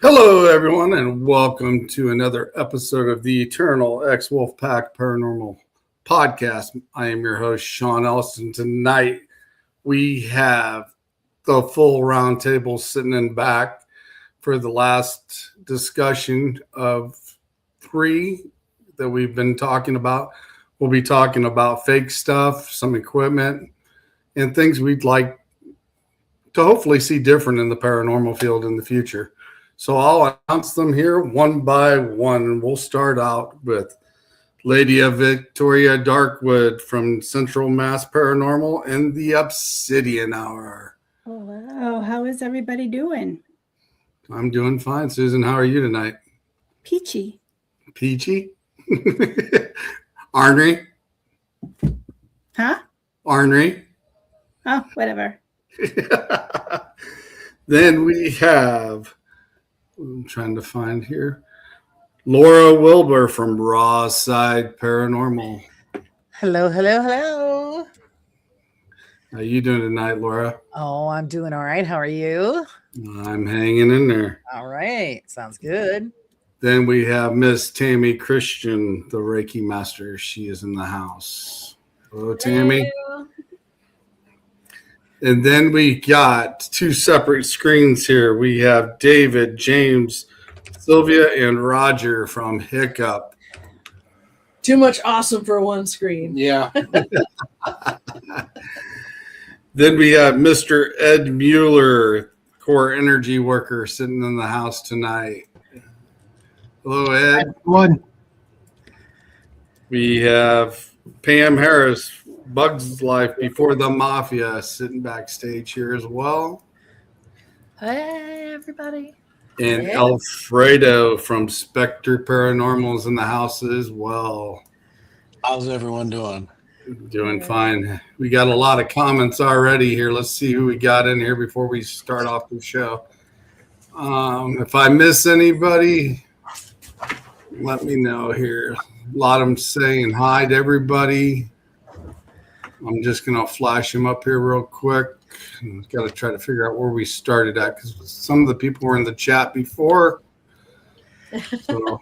Hello, everyone, and welcome to another episode of the Eternal X Wolfpack Paranormal Podcast. I am your host, Sean Ellison. Tonight, we have the full roundtable sitting in back for the last discussion of three that we've been talking about. We'll be talking about fake stuff, some equipment, and things we'd like to hopefully see different in the paranormal field in the future. So I'll announce them here one by one. We'll start out with Lady of Victoria Darkwood from Central Mass Paranormal and the Obsidian Hour. Hello, how is everybody doing? I'm doing fine. Susan, how are you tonight? Peachy. Peachy? Ornery? Huh? Ornery? Oh, whatever. Then we have, I'm trying to find here, Laura Wilbur from Raw Side Paranormal. Hello, hello, hello. How you doing tonight, Laura? Oh, I'm doing all right. How are you? I'm hanging in there. All right. Sounds good. Then we have Miss Tammy Christian, the Reiki Master. She is in the house. Hello, Tammy. Hello. And then we got two separate screens here. We have David, James, Sylvia, and Roger from Hiccup. Too much awesome for one screen. Yeah. Then we have Mr. Ed Mueller, core energy worker, sitting in the house tonight. Hello, Ed. One. We have Pam Harris, Bugs Life Before the Mafia, sitting backstage here as well. Hey, everybody. And Hey. Alfredo from Spectre Paranormal is in the house as well. How's everyone doing? Doing fine. We got a lot of comments already here. Let's see who we got in here before we start off the show. If I miss anybody, let me know here. A lot of them saying hi to everybody. I'm just going to flash them up here real quick. Got to try to figure out where we started at because some of the people were in the chat before. So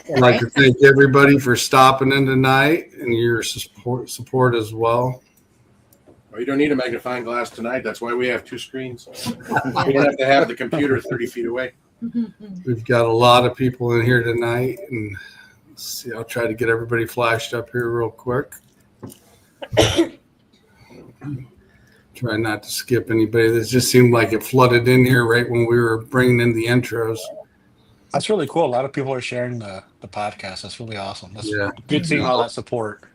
I'd like to thank everybody for stopping in tonight and your support as well. Well, you don't need a magnifying glass tonight. That's why we have two screens. You don't have to have the computer 30 feet away. We've got a lot of people in here tonight, and let's see. I'll try to get everybody flashed up here real quick. Try not to skip anybody. This just seemed like it flooded in here right when we were bringing in the intros. That's really cool. A lot of people are sharing the podcast. That's really awesome. That's good seeing all that support.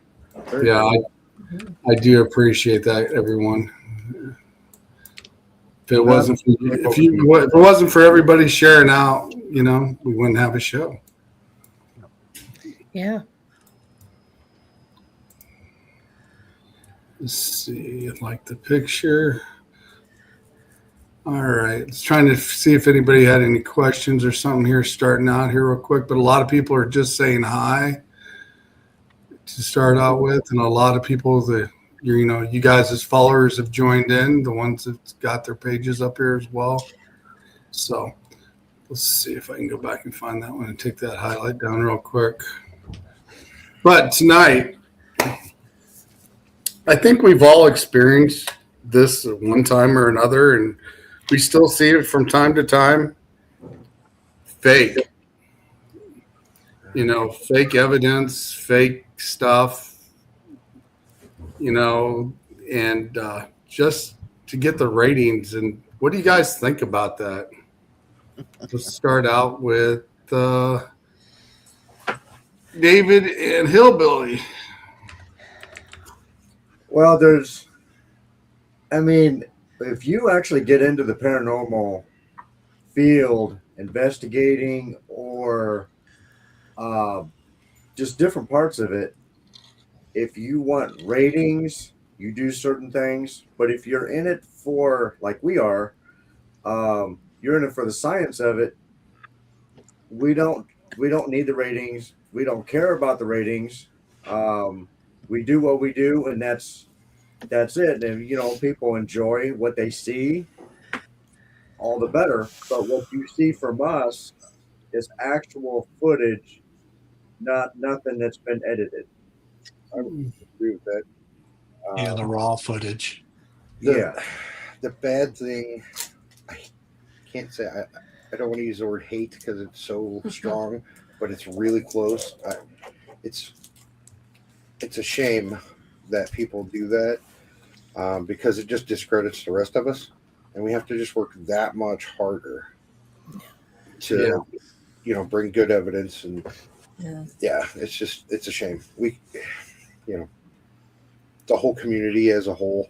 Yeah, I do appreciate that, everyone. If it wasn't for everybody sharing out, we wouldn't have a show. Yeah. Let's see, I like the picture. All right, let's trying to see if anybody had any questions or something here starting out here real quick. But a lot of people are just saying hi to start out with, and a lot of people that you guys as followers have joined in, the ones that got their pages up here as well. So let's see if I can go back and find that one and take that highlight down real quick. But tonight, I think we've all experienced this at one time or another, and we still see it from time to time. Fake. Fake evidence, fake stuff, and just to get the ratings. And what do you guys think about that? Let's start out with David and Hillbilly. Well, if you actually get into the paranormal field, investigating or just different parts of it, if you want ratings, you do certain things. But if you're in it for, like we are, you're in it for the science of it. We don't need the ratings. We don't care about the ratings. We do what we do, and that's it. And people enjoy what they see, all the better. But what you see from us is actual footage, not nothing that's been edited. I would agree with that. Yeah, the raw footage. Yeah. The bad thing, I can't say, I don't want to use the word hate because it's so strong, but it's really close. It's a shame that people do that because it just discredits the rest of us. And we have to just work that much harder to, bring good evidence. And it's a shame. The whole community as a whole,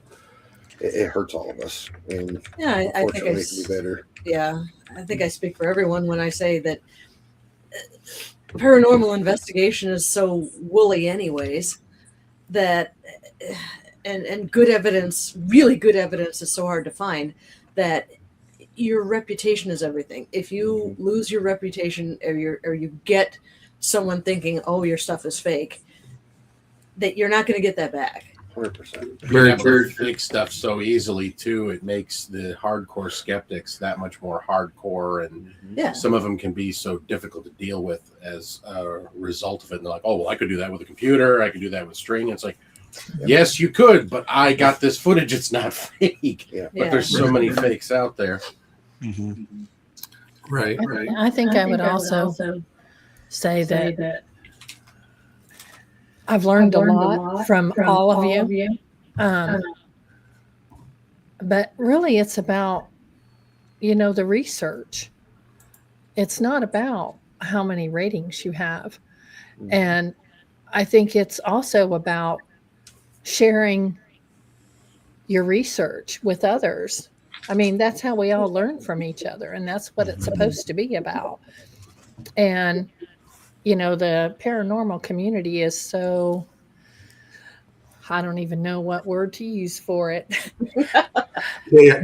it hurts all of us. And Yeah, I think unfortunately, it can be better. Yeah, I think I speak for everyone when I say that paranormal investigation is so woolly, anyways. That and good evidence, really good evidence, is so hard to find that your reputation is everything. If you lose your reputation, or you get someone thinking, "Oh, your stuff is fake," that you're not going to get that back. 100%. Being able to fake stuff so easily too, it makes the hardcore skeptics that much more hardcore, and some of them can be so difficult to deal with as a result of it. And they're like, "Oh, well, I could do that with a computer. I could do that with string." It's like, yes, you could, but I got this footage. It's not fake. But there's so many fakes out there. Right. I think I would also say that I've learned a lot from all of you. But really, it's about, the research. It's not about how many ratings you have. And I think it's also about sharing your research with others. I mean, that's how we all learn from each other, and that's what it's supposed to be about. And, the paranormal community is so, I don't even know what word to use for it.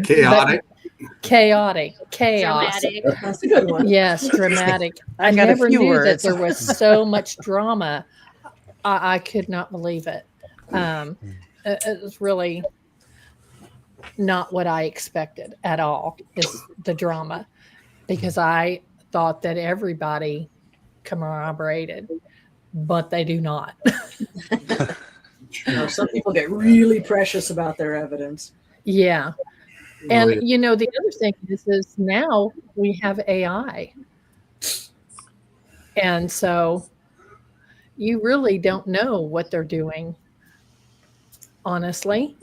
Chaotic. Chaotic. Chaos. Dramatic. That's a good one. Yes, dramatic. I got a never few knew words. that there was so much drama. I could not believe it. It was really not what I expected at all, is the drama, because I thought that everybody corroborated, but they do not. Some people get really precious about their evidence. Yeah. And, the other thing is now we have AI. And so you really don't know what they're doing, honestly.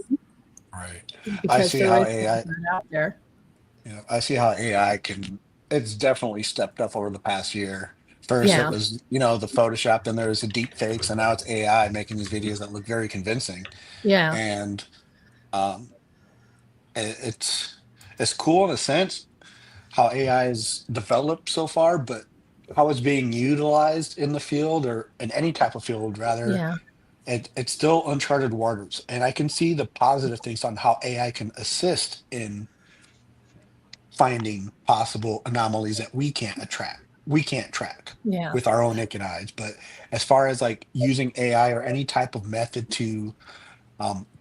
Right. Because I see there how is AI. something out there. I see how AI it's definitely stepped up over the past year. First, it was, the Photoshop, then there was the deep fakes, and now it's AI making these videos that look very convincing. Yeah. And it's cool in a sense how AI is developed so far, but how it's being utilized in the field, or in any type of field, rather, Yeah. it's still uncharted waters. And I can see the positive things on how AI can assist in finding possible anomalies that we can't track Yeah. with our own naked eyes. But as far as like using AI or any type of method to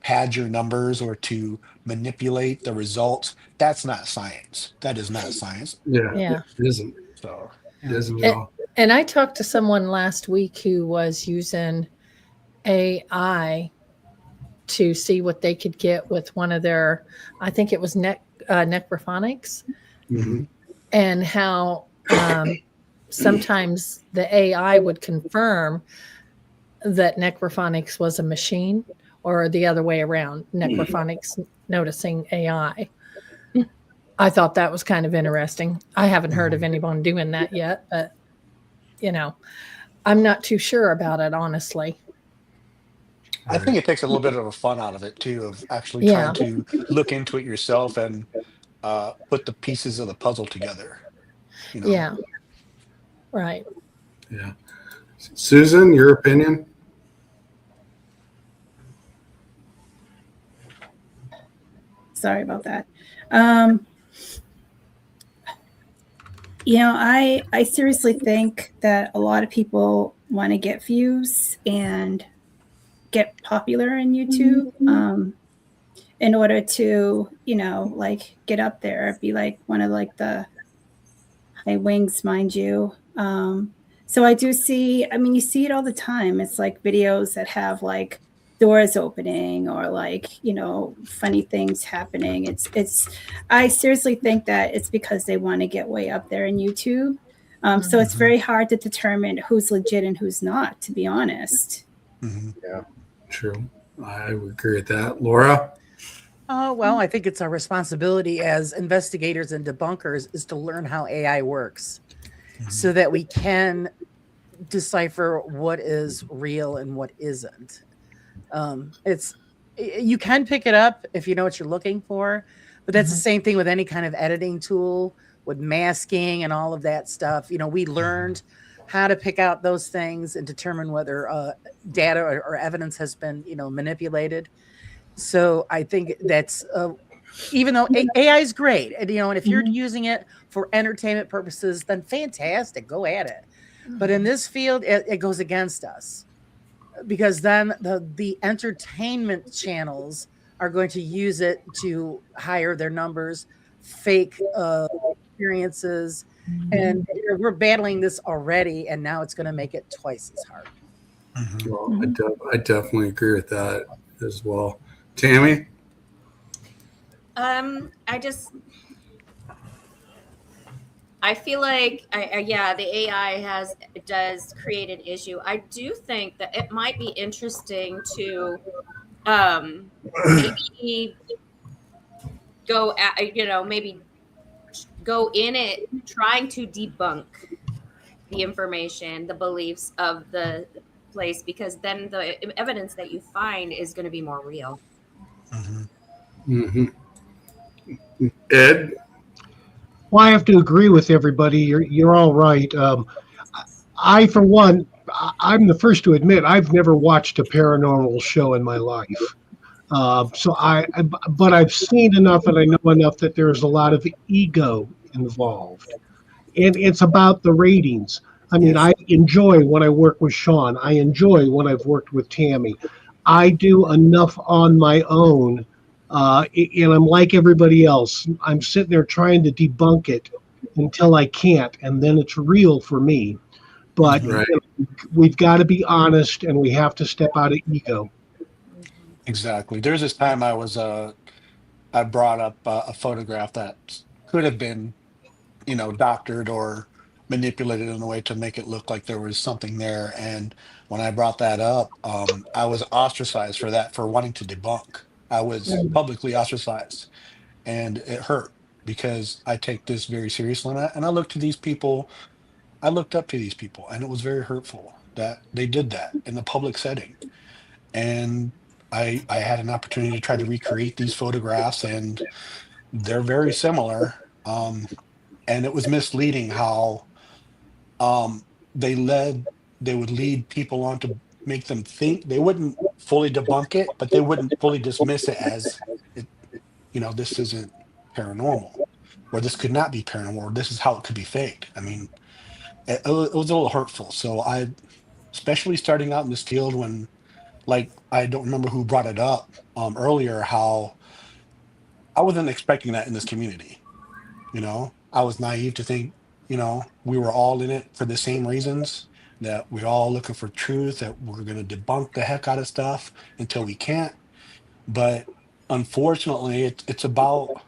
pad your numbers or to manipulate the results, that's not science. That is not science. Yeah. It isn't. So It isn't at all. And I talked to someone last week who was using AI to see what they could get with one of their, I think it was necrophonics, and how sometimes the AI would confirm that necrophonics was a machine, or the other way around, necrophonics noticing AI. I thought that was kind of interesting. I haven't heard of anyone doing that yet, but I'm not too sure about it, honestly. I think it takes a little bit of a fun out of it too, of actually trying to look into it yourself and put the pieces of the puzzle together. Yeah. Right. Yeah. Susan, your opinion? Sorry about that. I seriously think that a lot of people want to get views and get popular in YouTube. in order to, like get up there, be like one of like the high wings, mind you. So I do see, I mean, you see it all the time. It's like videos that have like doors opening or like, funny things happening. I seriously think that it's because they want to get way up there in YouTube. So it's very hard to determine who's legit and who's not, to be honest. Yeah. True. I would agree with that. Laura? Oh, well, I think it's our responsibility as investigators and debunkers is to learn how AI works so that we can decipher what is real and what isn't. You can pick it up if you know what you're looking for, but that's the same thing with any kind of editing tool, with masking and all of that stuff. We learned how to pick out those things and determine whether data or evidence has been, manipulated. So I think that's even though AI is great, and if you're using it for entertainment purposes, then fantastic, go at it. But in this field, it goes against us, because then the entertainment channels are going to use it to hire their numbers, fake experiences, and we're battling this already, and now it's going to make it twice as hard. Well, I definitely agree with that as well. Tammy? I feel like, the AI does create an issue. I do think that it might be interesting to maybe go at, maybe go in it trying to debunk the information, the beliefs of the place, because then the evidence that you find is going to be more real. Ed? Well, I have to agree with everybody. You're all right. I, for one, I'm the first to admit I've never watched a paranormal show in my life. But I've seen enough and I know enough that there's a lot of ego involved, and it's about the ratings. I mean, I enjoy when I work with Sean. I enjoy when I've worked with Tammy. I do enough on my own. And I'm like everybody else. I'm sitting there trying to debunk it until I can't, and then it's real for me. But we've got to be honest, and we have to step out of ego. Exactly. There's this time I brought up a photograph that could have been, doctored or manipulated in a way to make it look like there was something there. And when I brought that up, I was ostracized for wanting to debunk. I was publicly ostracized, and it hurt because I take this very seriously. And I looked to these people. I looked up to these people, and it was very hurtful that they did that in the public setting. And I had an opportunity to try to recreate these photographs, and they're very similar. And it was misleading how they would lead people on to make them think. They wouldn't fully debunk it, but they wouldn't fully dismiss it as this isn't paranormal, or this could not be paranormal, or this is how it could be faked. I mean, it was a little hurtful. So especially starting out in this field, when, like, I don't remember who brought it up earlier, how I wasn't expecting that in this community. I was naive to think, we were all in it for the same reasons, that we're all looking for truth, that we're going to debunk the heck out of stuff until we can't. But unfortunately, it's about,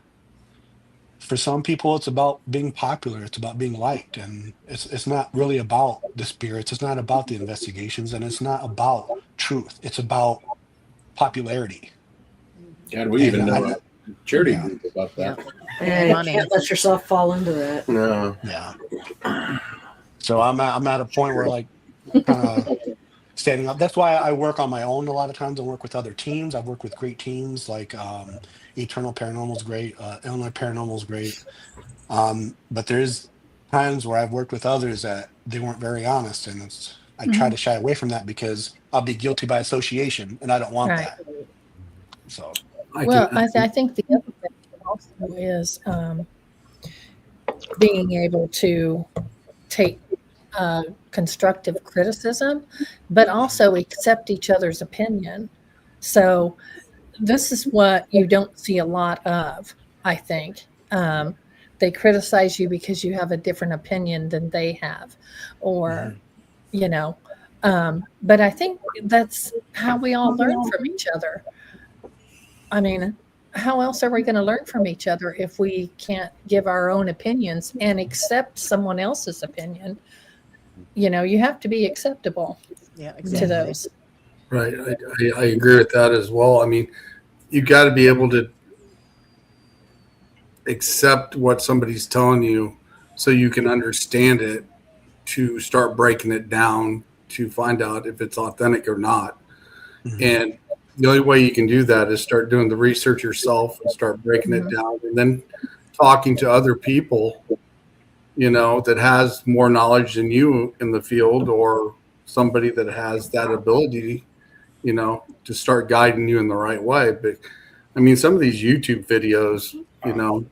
for some people, it's about being popular. It's about being liked. And it's not really about the spirits. It's not about the investigations. And it's not about truth. It's about popularity. God, we even know charity group about that. You can't let yourself fall into that. No. Yeah. So I'm at a point where, like, standing up. That's why I work on my own a lot of times. I work with other teams. I've worked with great teams like Eternal Paranormal is great. Illinois Paranormal is great. But there's times where I've worked with others that they weren't very honest, and I try to shy away from that because I'll be guilty by association, and I don't want that. So. I think the other thing also is being able to take constructive criticism, but also accept each other's opinion. So this is what you don't see a lot of, I think. They criticize you because you have a different opinion than they have, or, you know, but I think that's how we all learn from each other. I mean, how else are we going to learn from each other if we can't give our own opinions and accept someone else's opinion? You know, you have to be acceptable Yeah, to exactly. those. Right. I agree with that as well. I mean, you got to be able to accept what somebody's telling you so you can understand it, to start breaking it down to find out if it's authentic or not. And the only way you can do that is start doing the research yourself and start breaking it down, and then talking to other people, you know, that has more knowledge than you in the field, or somebody that has that ability, you know, to start guiding you in the right way. But I mean, some of these YouTube videos, you know,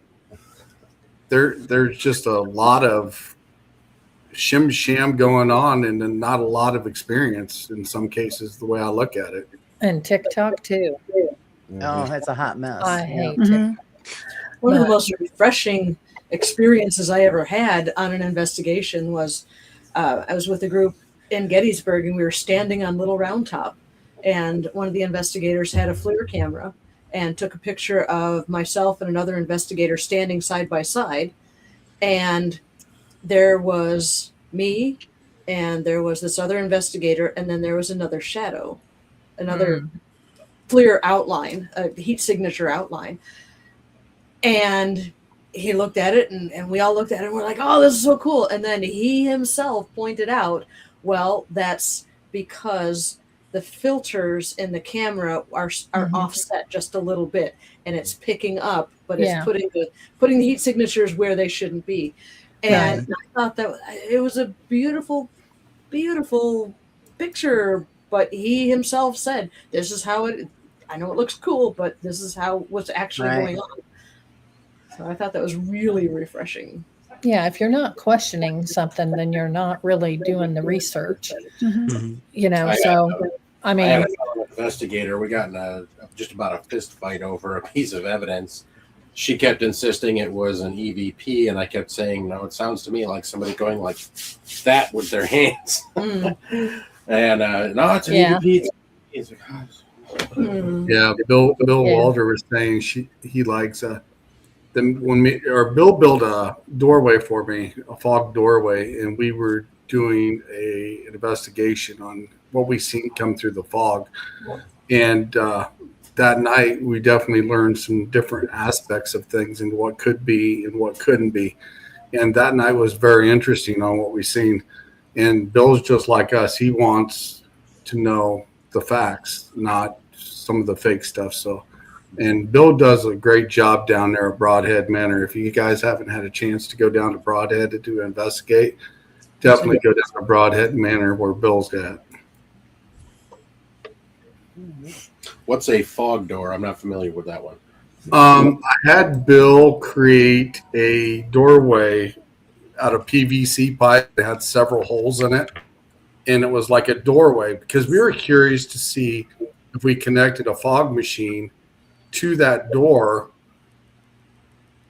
there's just a lot of shim sham going on, and then not a lot of experience in some cases, the way I look at it. And TikTok too. Oh, that's a hot mess. I hate Mhm. One of the But- most refreshing experiences I ever had on an investigation was I was with a group in Gettysburg, and we were standing on Little Round Top, and one of the investigators had a FLIR camera and took a picture of myself and another investigator standing side by side, and there was me, and there was this other investigator, and then there was another shadow, another FLIR outline, a heat signature outline. And he looked at it, and we all looked at it, and we're like, oh, this is so cool. And then he himself pointed out, well, that's because the filters in the camera are offset just a little bit, and it's picking up, but Yeah. it's putting the heat signatures where they shouldn't be. And I thought that it was a beautiful, beautiful picture. But he himself said, this is how it, I know it looks cool, but this is how what's actually Right. going on. So I thought that was really refreshing. Yeah, if you're not questioning something, then you're not really doing the research. You know, so I I mean, had a fellow investigator. We got in just about a fist fight over a piece of evidence. She kept insisting it was an EVP, and I kept saying, no, it sounds to me like somebody going like that with their hands. And no, it's an EVP. It's like, oh. Yeah, Bill Yeah. Walter was saying he likes Bill built a doorway for me, a fog doorway, and we were doing an investigation on what we seen come through the fog. And that night, we definitely learned some different aspects of things and what could be and what couldn't be. And that night was very interesting on what we seen. And Bill's just like us; he wants to know the facts, not some of the fake stuff. So. And Bill does a great job down there at Broadhead Manor. If you guys haven't had a chance to go down to Broadhead to investigate, definitely go down to Broadhead Manor where Bill's at. What's a fog door? I'm not familiar with that one. I had Bill create a doorway out of PVC pipe that had several holes in it. And it was like a doorway because we were curious to see if we connected a fog machine to that door,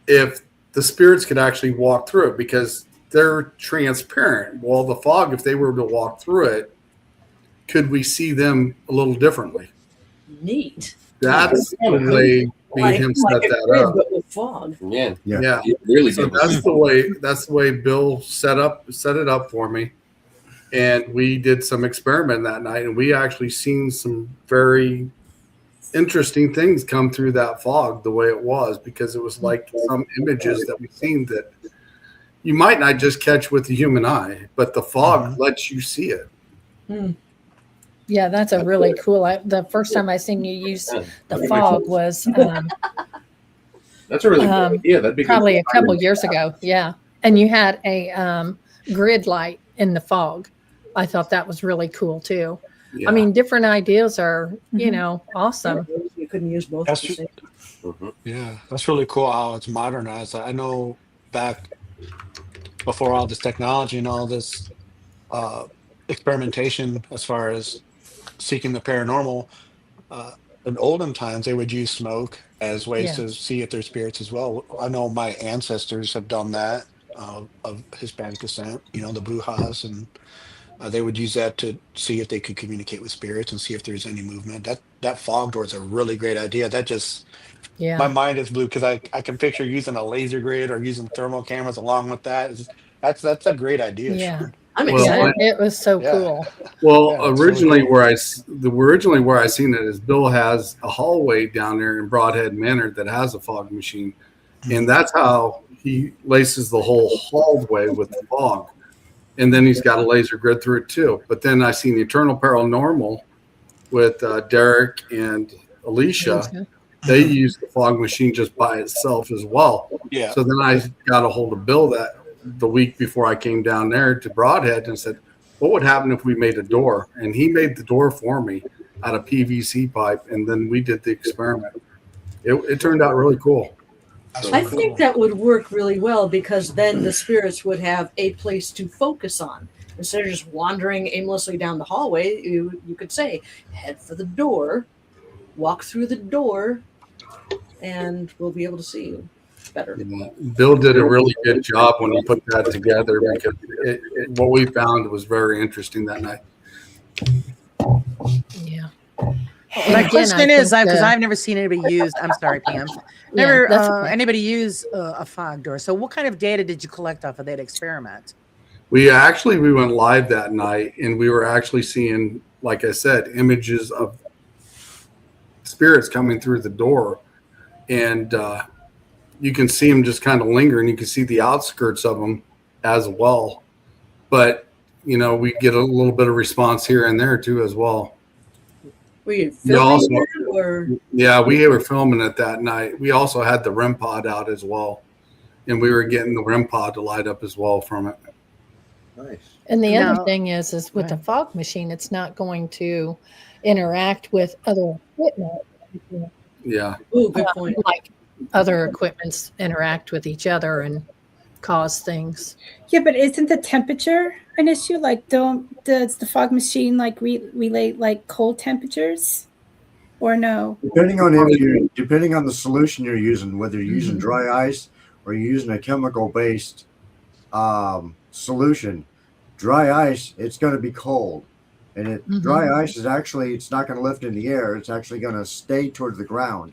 if the spirits could actually walk through it, because they're transparent. Well, the fog, if they were to walk through it, could we see them a little differently? Neat. That's the way me and him set a that grid, up. but with fog. Yeah. Yeah. It really So good. that's the way Bill set it up for me. And we did some experiment that night, and we actually seen some very interesting things come through that fog the way it was, because it was like some images that we've seen that you might not just catch with the human eye, but the fog lets you see it. yeah, that's a really cool. The first time I seen you use the fog was That's a really good idea. That'd be probably good. a couple years ago. Yeah, and you had a grid light in the fog. I thought that was really cool too. Yeah. I mean, different ideas are, you know, awesome. You couldn't use both. That's at the same time. Yeah, that's really cool how it's modernized. I know back before all this technology and all this experimentation as far as seeking the paranormal, in olden times they would use smoke as ways Yeah. to see if there's spirits as well. I know my ancestors have done that, of Hispanic descent, the Brujas, and they would use that to see if they could communicate with spirits and see if there's any movement. That fog door is a really great idea. That just my Yeah. mind is blue because I can picture using a laser grid or using thermal cameras along with that. That's a great idea, Yeah. Sean. I'm Well, excited. It was so Yeah. cool. Well, Yeah, it's really originally cool. originally where I seen it is Bill has a hallway down there in Broadhead Manor that has a fog machine, and that's how he laces the whole hallway with the fog. And then he's got a laser grid through it too. But then I seen the Eternal Paranormal with Derek and Alicia. They use the fog machine just by itself as well. Yeah. So then I got a hold of Bill that the week before I came down there to Broadhead and said, what would happen if we made a door? And he made the door for me out of PVC pipe. And then we did the experiment. It turned out really cool. That's I really think cool. that would work really well because then the spirits would have a place to focus on. Instead of just wandering aimlessly down the hallway, you could say, head for the door, walk through the door, and we'll be able to see you better. Bill did a really good job when he put that together because what we found was very interesting that night. Yeah. My again, question I is, think because the- I've never seen anybody use. I'm sorry, Pam. Yeah, Never that's okay. anybody use a fog door. So, what kind of data did you collect off of that experiment? We went live that night and we were actually seeing, like I said, images of spirits coming through the door, and you can see them just kind of lingering. You can see the outskirts of them as well, but we get a little bit of response here and there too as well. Were you We also- filming it or? Yeah, we were filming it that night. We also had the REM pod out as well, and we were getting the REM pod to light up as well from it. Nice. And the Now- other thing is with the fog machine, it's not going to interact with other equipment. Yeah. Ooh, good point. Like other equipments interact with each other and cause things. Yeah, but isn't the temperature an issue? Like, does the fog machine like relate like cold temperatures, or no? Depending on the solution you're using, whether you're using dry ice or you're using a chemical-based solution, dry ice, it's going to be cold, and dry ice is actually, it's not going to lift in the air. It's actually going to stay towards the ground.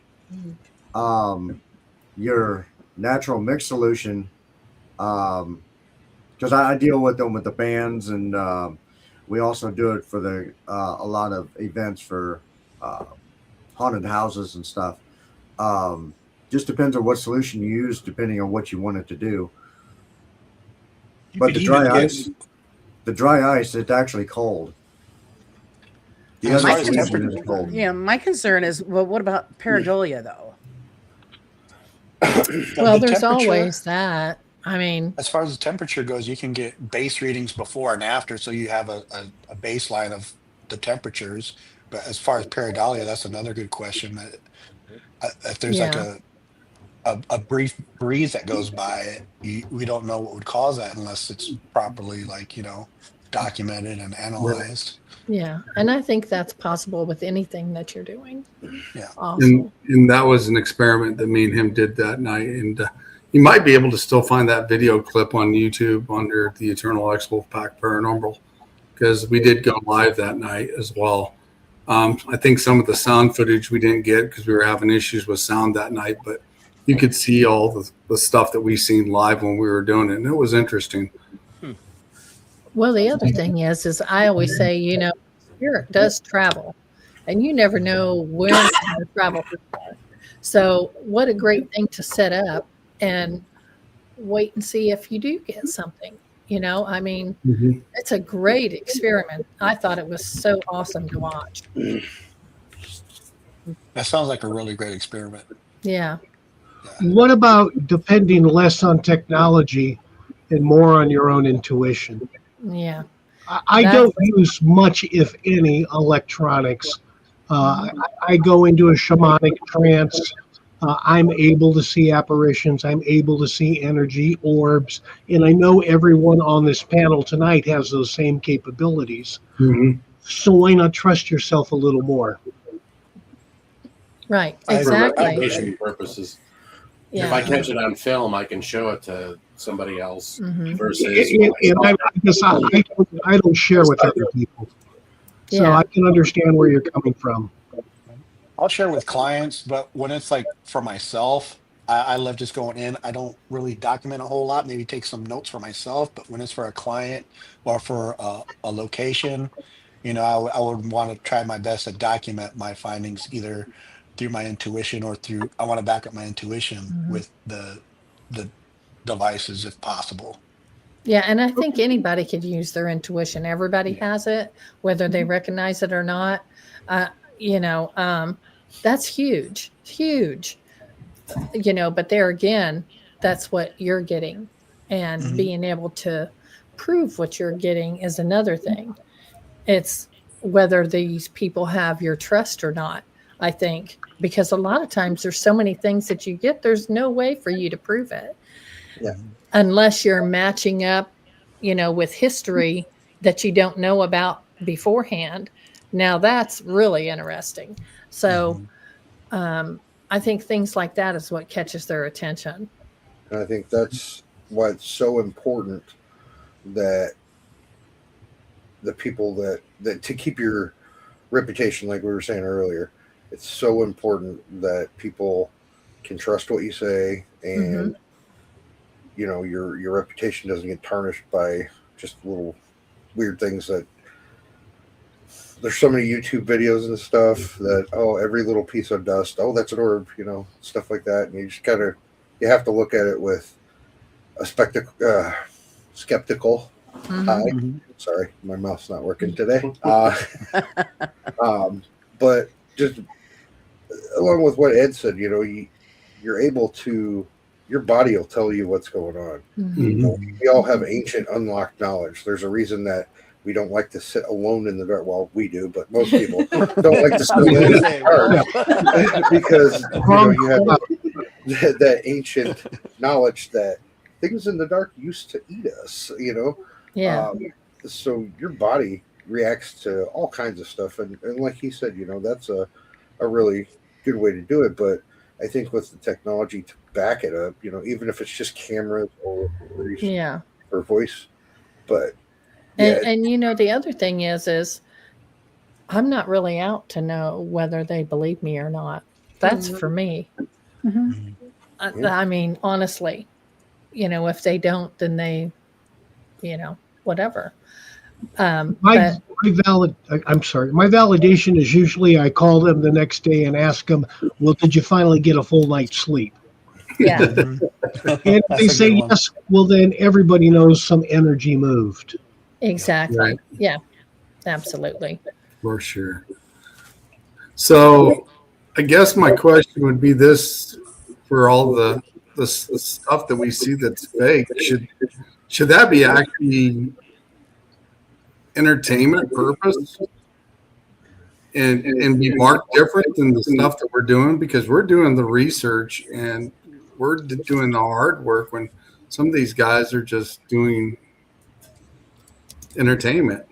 Your natural mix solution, because I deal with them with the bands, and we also do it for a lot of events for haunted houses and stuff. Just depends on what solution you use, depending on what you want it to do. But the dry ice, it's actually cold. The As other far as solution temperature- is cold. Yeah, my concern is, well, what about pareidolia though? Well, The there's temperature- always that. I mean, As far as the temperature goes, you can get base readings before and after, so you have a baseline of the temperatures. But as far as pareidolia, that's another good question. If there's like Yeah. a brief breeze that goes by it, we don't know what would cause that unless it's properly documented and analyzed. yeah. And I think that's possible with anything that you're doing. Yeah. Also. And that was an experiment that me and him did that night. And you might be able to still find that video clip on YouTube under the Eternal X Wolf Pack Paranormal, because we did go live that night as well. I think some of the sound footage we didn't get because we were having issues with sound that night, but you could see all the stuff that we seen live when we were doing it, and it was interesting. Well, the other thing is I always say, spirit does travel, and you never know when it's going to travel. So what a great thing to set up and wait and see if you do get something. I mean, it's a great experiment. I thought it was so awesome to watch. That sounds like a really great experiment. Yeah. What about depending less on technology and more on your own intuition? Yeah. I don't use much, if any, electronics. I go into a shamanic trance. I'm able to see apparitions. I'm able to see energy orbs. And I know everyone on this panel tonight has those same capabilities. So why not trust yourself a little more? Right. I agree. For Exactly. replication purposes. If I Yeah. catch it on film, I can show it to somebody else Mhm. versus And I guess I don't share with other people, so Yeah. I can understand where you're coming from. I'll share with clients, but when it's like for myself, I love just going in. I don't really document a whole lot, maybe take some notes for myself, but when it's for a client or for a location, I would want to try my best to document my findings either through my intuition or through, I want to back up my intuition Mhm. with the devices if possible. Yeah, and I think anybody could use their intuition. Everybody has it, whether they recognize it or not. Uh, you know, that's huge, huge. But there again, that's what you're getting, and Mhm. being able to prove what you're getting is another thing. It's whether these people have your trust or not, I think, because a lot of times there's so many things that you get, there's no way for you to prove it Yeah. unless you're matching up, with history that you don't know about beforehand. Now that's really interesting. So, I think things like that is what catches their attention. And I think that's why it's so important that the people that to keep your reputation, like we were saying earlier, it's so important that people can trust what you say, and your reputation doesn't get tarnished by just little weird things. That there's so many YouTube videos and stuff that every little piece of dust, that's an orb, stuff like that, and you just you have to look at it with a skeptical eye. Mhm. Sorry, my mouth's not working today. But just along with what Ed said, you're able to, your body will tell you what's going on. Mhm. We all have ancient unlocked knowledge. There's a reason that we don't like to sit alone in the dark. Well, we do, but most people don't like to sit alone in the dark because you have that ancient knowledge that things in the dark used to eat us. Yeah. So your body reacts to all kinds of stuff, and like he said, that's a really good way to do it. But I think with the technology to back it up, even if it's just cameras or Yeah. or voice, but yeah, And the other thing is I'm not really out to know whether they believe me or not. That's for me. Mhm. I mean, honestly, if they don't, then they, whatever. My But I'm sorry. My validation is usually I call them the next day and ask them, "Well, did you finally get a full night's sleep?" yeah, Mhm. And if That's they a say good one. yes, well, then everybody knows some energy moved. exactly. Right. Yeah, absolutely. For sure. So I guess my question would be this: for all the stuff that we see that's fake, should that be actually entertainment purpose and be marked different than the stuff that we're doing, because we're doing the research and we're doing the hard work when some of these guys are just doing entertainment.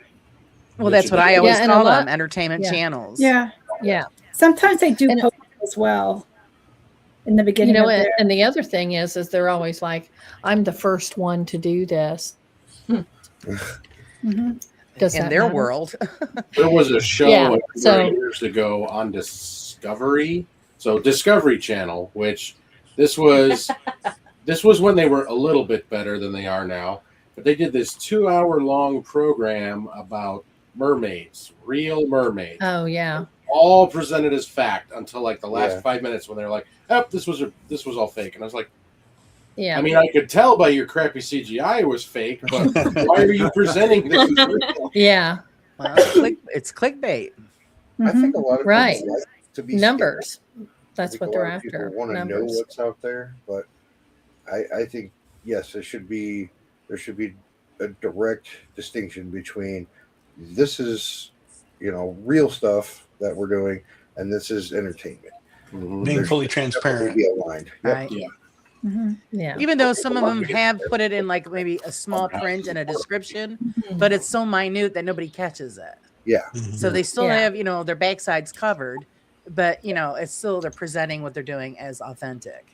Well, that's what I Yeah, always and a call lot. them, entertainment Yeah. channels. Yeah. Yeah, Sometimes they do and post as well in the beginning of their. and the other thing is they're always like, "I'm the first one to do this." Mhm. Does In that their matter? world. there was a show Yeah. a number So of years ago on Discovery, so Discovery Channel, which this was when they were a little bit better than they are now. But they did this 2 hour long program about mermaids, real mermaids, oh yeah, all presented as fact until like the last Yeah. 5 minutes when they're like, "Oh, this was all fake," and I was like, yeah. I mean, I could tell by your crappy CGI it was fake, but why are you presenting this as real? Yeah, Well, it's clickbait. I Mhm. think a lot of right. people like to be Numbers. I That's think what a they're lot of people after. want to know Numbers. what's out there, but I think yes, there should be a direct distinction between this is real stuff that we're doing, and this is entertainment. Mhm. Being There's fully definitely transparent. be aligned. Yep. Right. Yeah. Mhm. Yeah. Even though some of them have put it in like maybe a small print and a description, but it's so minute that nobody catches it. Yeah. So they still Yeah. have, their backsides covered, but it's still they're presenting what they're doing as authentic.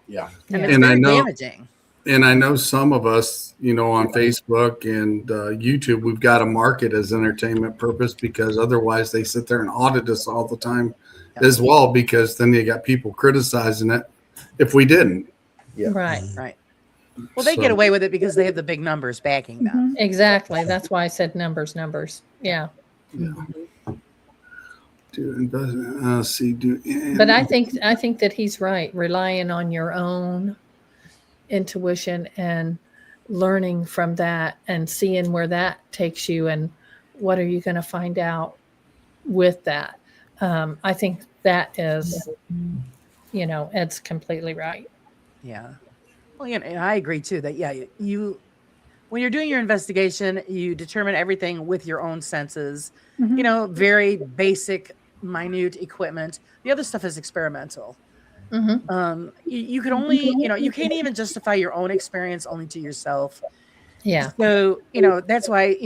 Yeah. And Yeah. it's And I very know- damaging. And I know some of us, on Facebook and YouTube, we've got to market as entertainment purpose, because otherwise they sit there and audit us all the time as well, because then you got people criticizing it if we didn't. Yeah. Right. Right. Well, they get away with it because they have the big numbers backing them. Exactly. That's why I said numbers. Yeah. But I think that he's right. Relying on your own intuition and learning from that and seeing where that takes you and what are you going to find out with that. I think that is, Ed's completely right. Yeah. Well, and I agree too that, you when you're doing your investigation, you determine everything with your own senses, very basic, minute equipment. The other stuff is experimental. Mm-hmm. You can only, you can't even justify your own experience only to yourself. Yeah. So, that's why,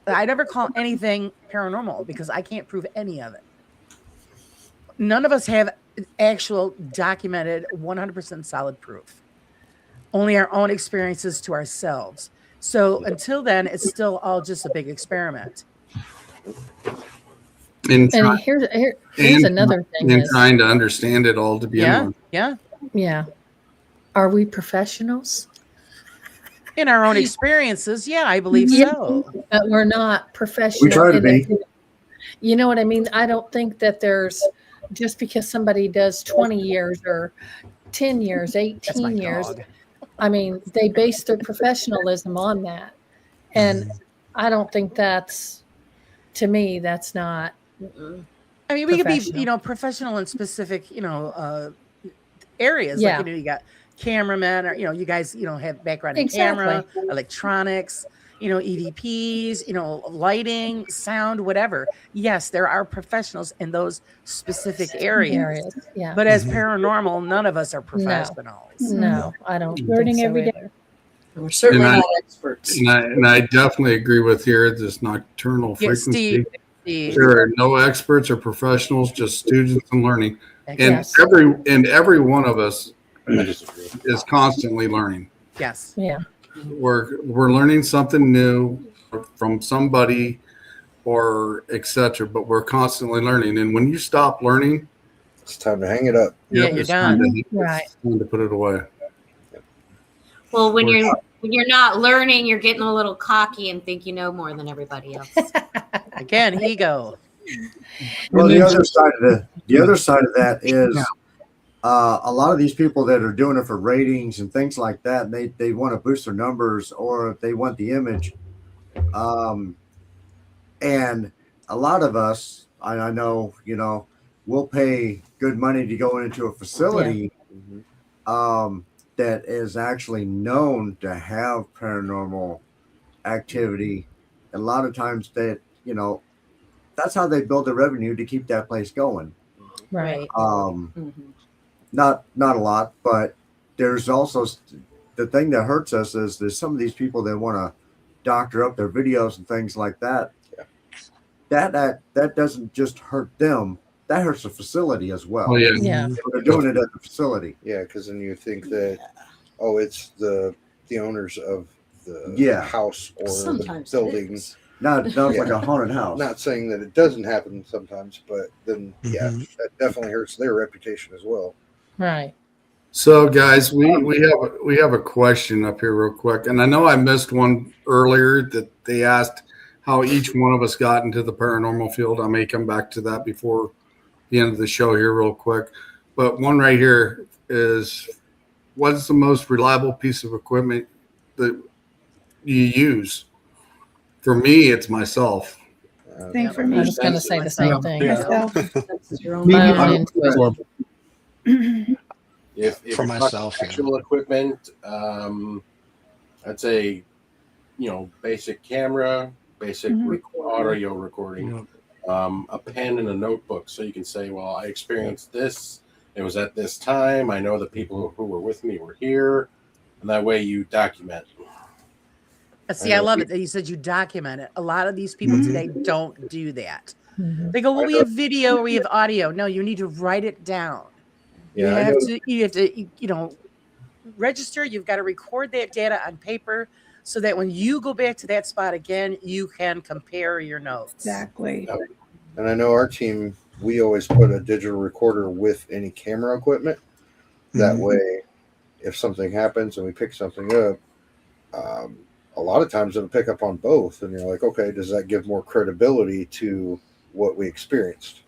I never call anything paranormal because I can't prove any of it. None of us have actual documented 100% solid proof. Only our own experiences to ourselves. So until then, it's still all just a big experiment. And here's another thing. And trying to understand it all to begin with. Yeah. Are we professionals? In our own experiences, I believe so. But we're not professional. We try to be. You know what I mean? I don't think that there's, just because somebody does 20 years or 10 years, 18 years. I mean, they base their professionalism on that. And I don't think to me, that's not. I mean, we could be, professional in specific, areas. Yeah. Like, you got cameramen, or, you guys, have background in camera, electronics, EVPs, lighting, sound, whatever. Yes, there are professionals in those specific areas. Yeah. But as paranormal, none of us are professionals. No, I don't. Learning think so every day. either. We're certainly not experts. And I definitely agree with here, this nocturnal frequency. Steve. There are no experts or professionals, just students and learning. And Yes. every one of us is constantly learning. Yes. Yeah. We're learning something new from somebody or etc. But we're constantly learning. And when you stop learning, It's time to hang it up. Yeah, you're done. Right. It's time to put it away. Well, when you're not learning, you're getting a little cocky and think you know more than everybody else. Again, ego. Well, the other side of that is a lot of these people that are doing it for ratings and things like that. They want to boost their numbers, or they want the image. And a lot of us, I know, we'll pay good money to go into a facility that is actually known to have paranormal activity. A lot of times that, that's how they build their revenue to keep that place going. Right. Not a lot, but there's also the thing that hurts us is there's some of these people that want to doctor up their videos and things like that. That doesn't just hurt them. That hurts the facility as well. Oh, yeah. Yeah. So they're doing it at the facility. Yeah, because then you think that, it's the owners of the house or Sometimes the building. Not like a haunted house. Not saying that it doesn't happen sometimes, but then that definitely hurts their reputation as well. Right. So, guys, we have a question up here real quick, and I know I missed one earlier that they asked how each one of us got into the paranormal field. I may come back to that before the end of the show here real quick, but one right here is, what is the most reliable piece of equipment that you use? For me, it's myself. Same for I me. was going to say the same thing. Myself. That's your own Maybe My own intuition. If For you're myself, talking actual equipment, I'd say, basic camera, basic audio recording, a pen and a notebook, so you can say, well, I experienced this. It was at this time. I know the people who were with me were here, and that way you document. See, I love it that you said you document it. A lot of these people today don't do that. Mhm. They go, well, we have video or we have audio. No, you need to write it down. Yeah, I You have to, register. You've got to record that data on paper so that when you go back to that spot again, you can compare your notes. Exactly. And I know our team, we always put a digital recorder with any camera equipment. That Mhm. way, if something happens and we pick something up, a lot of times it'll pick up on both. And you're like, okay, does that give more credibility to what we experienced?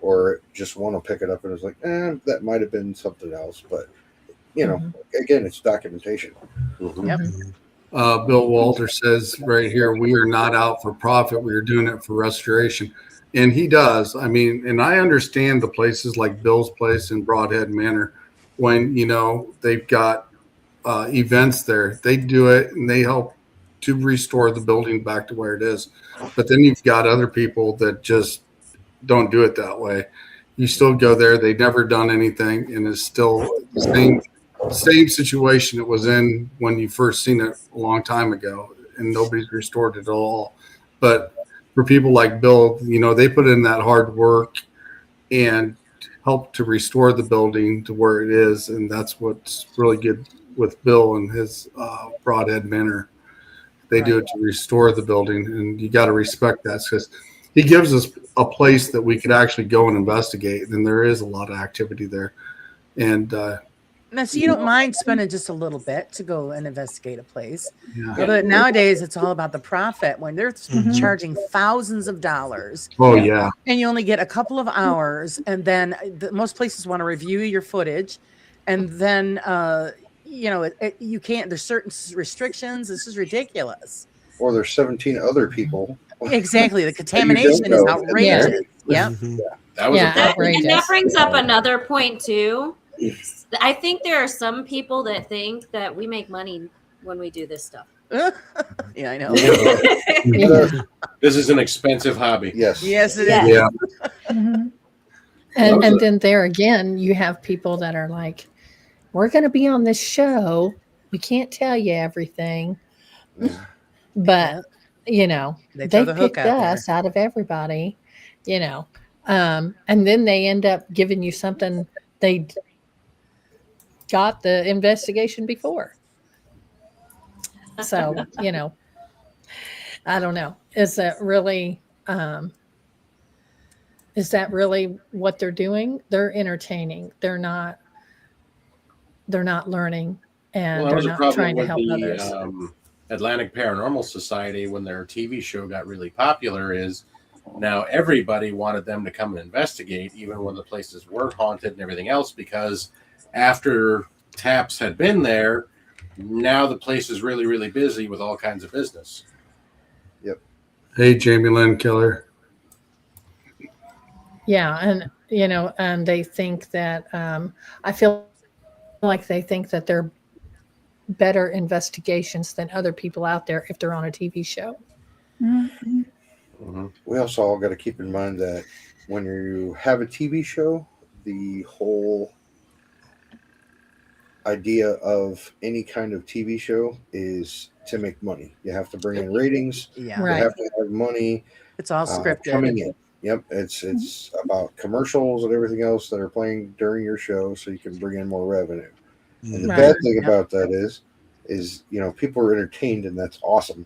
Or just one will pick it up and it's like, that might have been something else. But, again, it's documentation. Yep. Bill Walter says right here, we are not out for profit. We are doing it for restoration. And he does. I mean, and I understand the places like Bill's place in Broadhead Manor, when, they've got events there, they do it and they help to restore the building back to where it is. But then you've got other people that just don't do it that way. You still go there. They've never done anything, and it's still the same situation it was in when you first seen it a long time ago, and nobody's restored it at all. But for people like Bill, they put in that hard work and help to restore the building to where it is, and that's what's really good with Bill and his Broadhead Manor. They do it to restore the building, and you got to respect that, because he gives us a place that we could actually go and investigate, and there is a lot of activity there. And now, so you don't mind spending just a little bit to go and investigate a place. Yeah. But nowadays, it's all about the profit. When they're charging thousands of dollars, yeah, and you only get a couple of hours, and then most places want to review your footage, and then you can't. There's certain restrictions. This is ridiculous. Or there's 17 other people. Exactly, the contamination is outrageous. Yeah. That was outrageous. And that brings up another point too. I think there are some people that think that we make money when we do this stuff. Yeah, I know. This is an expensive hobby. Yes. Yes, it Yeah. is. yeah. And then there again, you have people that are like, we're going to be on this show. We can't tell you everything. But, They throw the hook picked out there. us out of everybody, and then they end up giving you something they got the investigation before. So, I don't know. Is that really what they're doing? They're entertaining. They're not learning, and Well, that was they're a not problem trying to with help the others. Atlantic Paranormal Society, when their TV show got really popular, is now everybody wanted them to come and investigate, even when the places were haunted and everything else, because after Taps had been there, now the place is really, really busy with all kinds of business. Yep. Hey, Jamie Lynn Killer. Yeah, and they think that I feel like they think that they're better investigations than other people out there if they're on a TV show. Mhm. Mm-hmm. We also all got to keep in mind that when you have a TV show, the whole idea of any kind of TV show is to make money. You have to bring in ratings. Yeah, You Right. have to have money it's all scripted. coming in. Yep, it's about commercials and everything else that are playing during your show, so you can bring in more revenue. And the Right. bad thing about that is people are entertained, and that's awesome,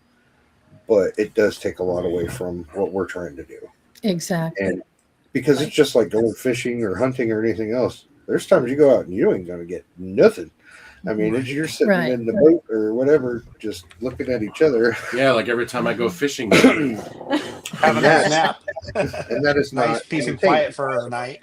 but it does take a lot away from what we're trying to do. Exactly. And because it's just like going fishing or hunting or anything else. There's times you go out and you ain't gonna get nothing. I mean, as you're sitting Right. in the boat or whatever, just looking at each other, Yeah, like every time I go fishing. Having a Yes. nap. and that is Nice not peace and entertaining. quiet for a night.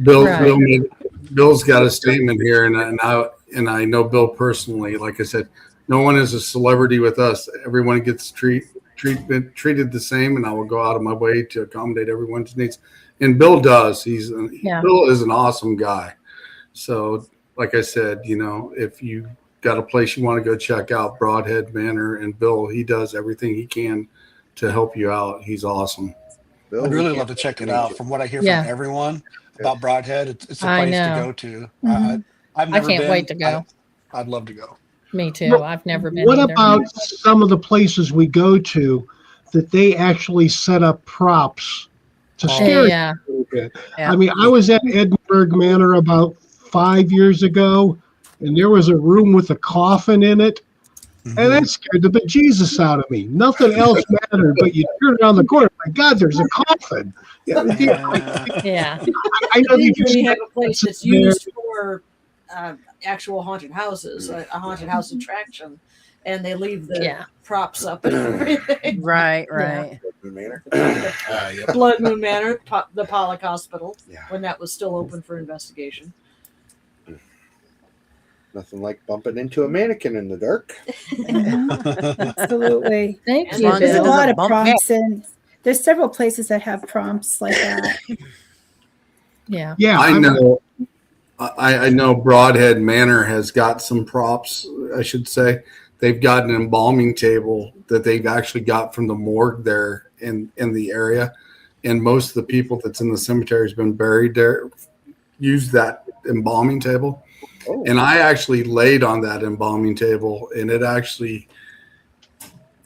Bill's got a statement here, and I know Bill personally. Like I said, no one is a celebrity with us. Everyone gets treated the same, and I will go out of my way to accommodate everyone's needs. And Bill does. Bill is an awesome guy. So, like I said, if you got a place you want to go check out, Broadhead Manor, and Bill, he does everything he can to help you out. He's awesome. Bill, I'd we really can't love to check it make out. From what I hear Yeah. from everyone about Broadhead, it's a I place to know. go to. Mhm. I've I never can't been. wait to go. I'd love to go. Me too. I've never been What either. about some of the places we go to that they actually set up props to Oh. scare Yeah. you a little bit. Yeah. I mean, I was at Edinburgh Manor about 5 years ago, and there was a room with a coffin in it. And that scared the bejesus out of me. Nothing else mattered, but you turn around the corner. My God, there's a coffin. Yeah, Yeah. I know Then that you you have a place that's there. used for actual haunted houses, a haunted house attraction, and they leave the Yeah. props up and everything. Right, Yeah. right. Yep. Blood Moon Manor, the Pollock Hospital, Yeah. when that was still open for investigation. Nothing like bumping into a mannequin in the dark. Absolutely. Thank As you, long as There's it a Bill. lot doesn't of bump me. prompts, and there's several places that have prompts like that. Yeah. Yeah, I know. I know Broadhead Manor has got some props. I should say they've got an embalming table that they've actually got from the morgue there in the area, and most of the people that's in the cemetery has been buried there. Use that embalming table, Oh, and I actually laid on that embalming table, and it actually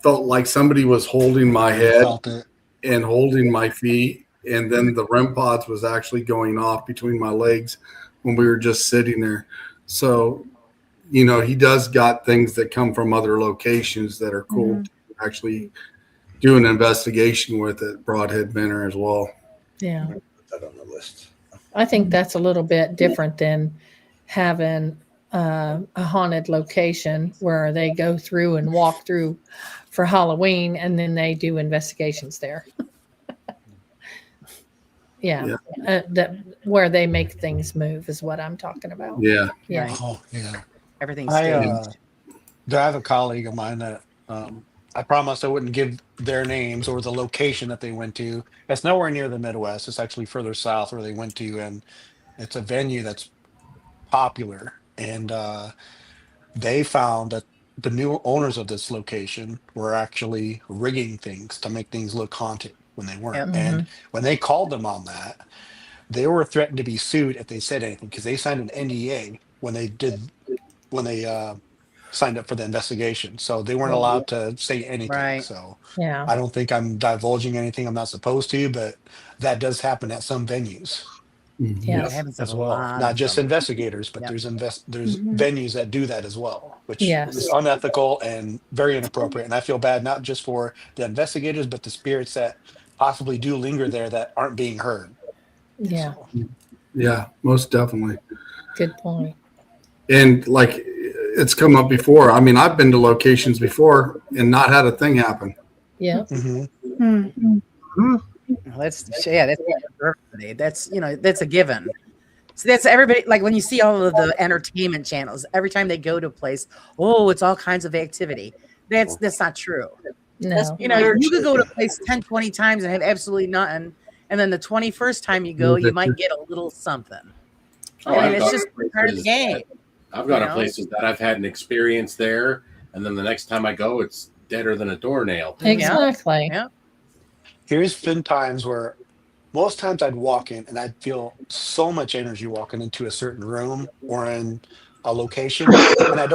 felt like somebody was holding my head Felt it. and holding my feet, and then the REM pods was actually going off between my legs when we were just sitting there. So, you know, he does got things that come from other locations that are cool to actually do an investigation with at Broadhead Manor as well. Yeah. put that on the list. I think that's a little bit different than having a haunted location where they go through and walk through for Halloween and then they do investigations there. Yeah. That where they make things move is what I'm talking about. Yeah. Yeah. Right. Oh, yeah. Everything's I staged. have a colleague of mine that I promised I wouldn't give their names or the location that they went to. It's nowhere near the Midwest. It's actually further south where they went to, and it's a venue that's popular. And they found that the new owners of this location were actually rigging things to make things look haunted when they weren't. Yep. And when they called them on that, they were threatened to be sued if they said anything because they signed an NDA when they signed up for the investigation. So they weren't allowed to say anything. Right. So Yeah. I don't think I'm divulging anything I'm not supposed to, but that does happen at some venues Yeah. It happens as a well. lot Not of just them. investigators, but Yep. there's venues that do that as well, which Yes. is unethical and very inappropriate. And I feel bad not just for the investigators, but the spirits that possibly do linger there that aren't being heard. Yeah. So, Yeah, most definitely. Good point. And like it's come up before. I mean, I've been to locations before and not had a thing happen. Yeah. mhm. Hmm. That's for everybody. That's that's a given. So that's everybody. Like when you see all of the entertainment channels, every time they go to a place, oh, it's all kinds of activity. That's not true. No. You could go to a place 10, 20 times and have absolutely nothing, and then the 21st time you go, you might get a little something. Oh, I mean, I've it's gone just to part of the places game. I've gone you to know? places that I've had an experience there, and then the next time I go, it's deader than a doornail. Exactly. Yeah. Here's been times where most times I'd walk in and I'd feel so much energy walking into a certain room or in a location, and I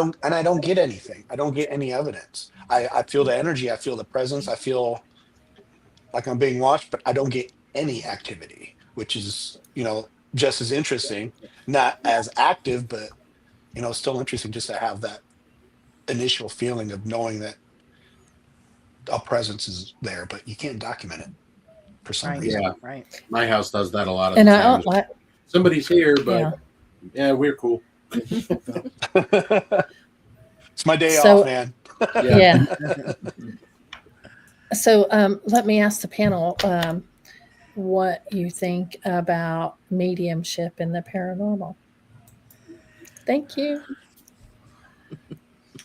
don't get anything. I don't get any evidence. I feel the energy, I feel the presence, I feel like I'm being watched, but I don't get any activity, which is, just as interesting, not as active, but still interesting just to have that initial feeling of knowing that a presence is there, but you can't document it for some Right. reason. Yeah, Right. my house does that a lot of And the I, times. I Somebody's here, but yeah. yeah, we're cool. It's my day So- off, man. Yeah. So let me ask the panel what you think about mediumship in the paranormal. Thank you.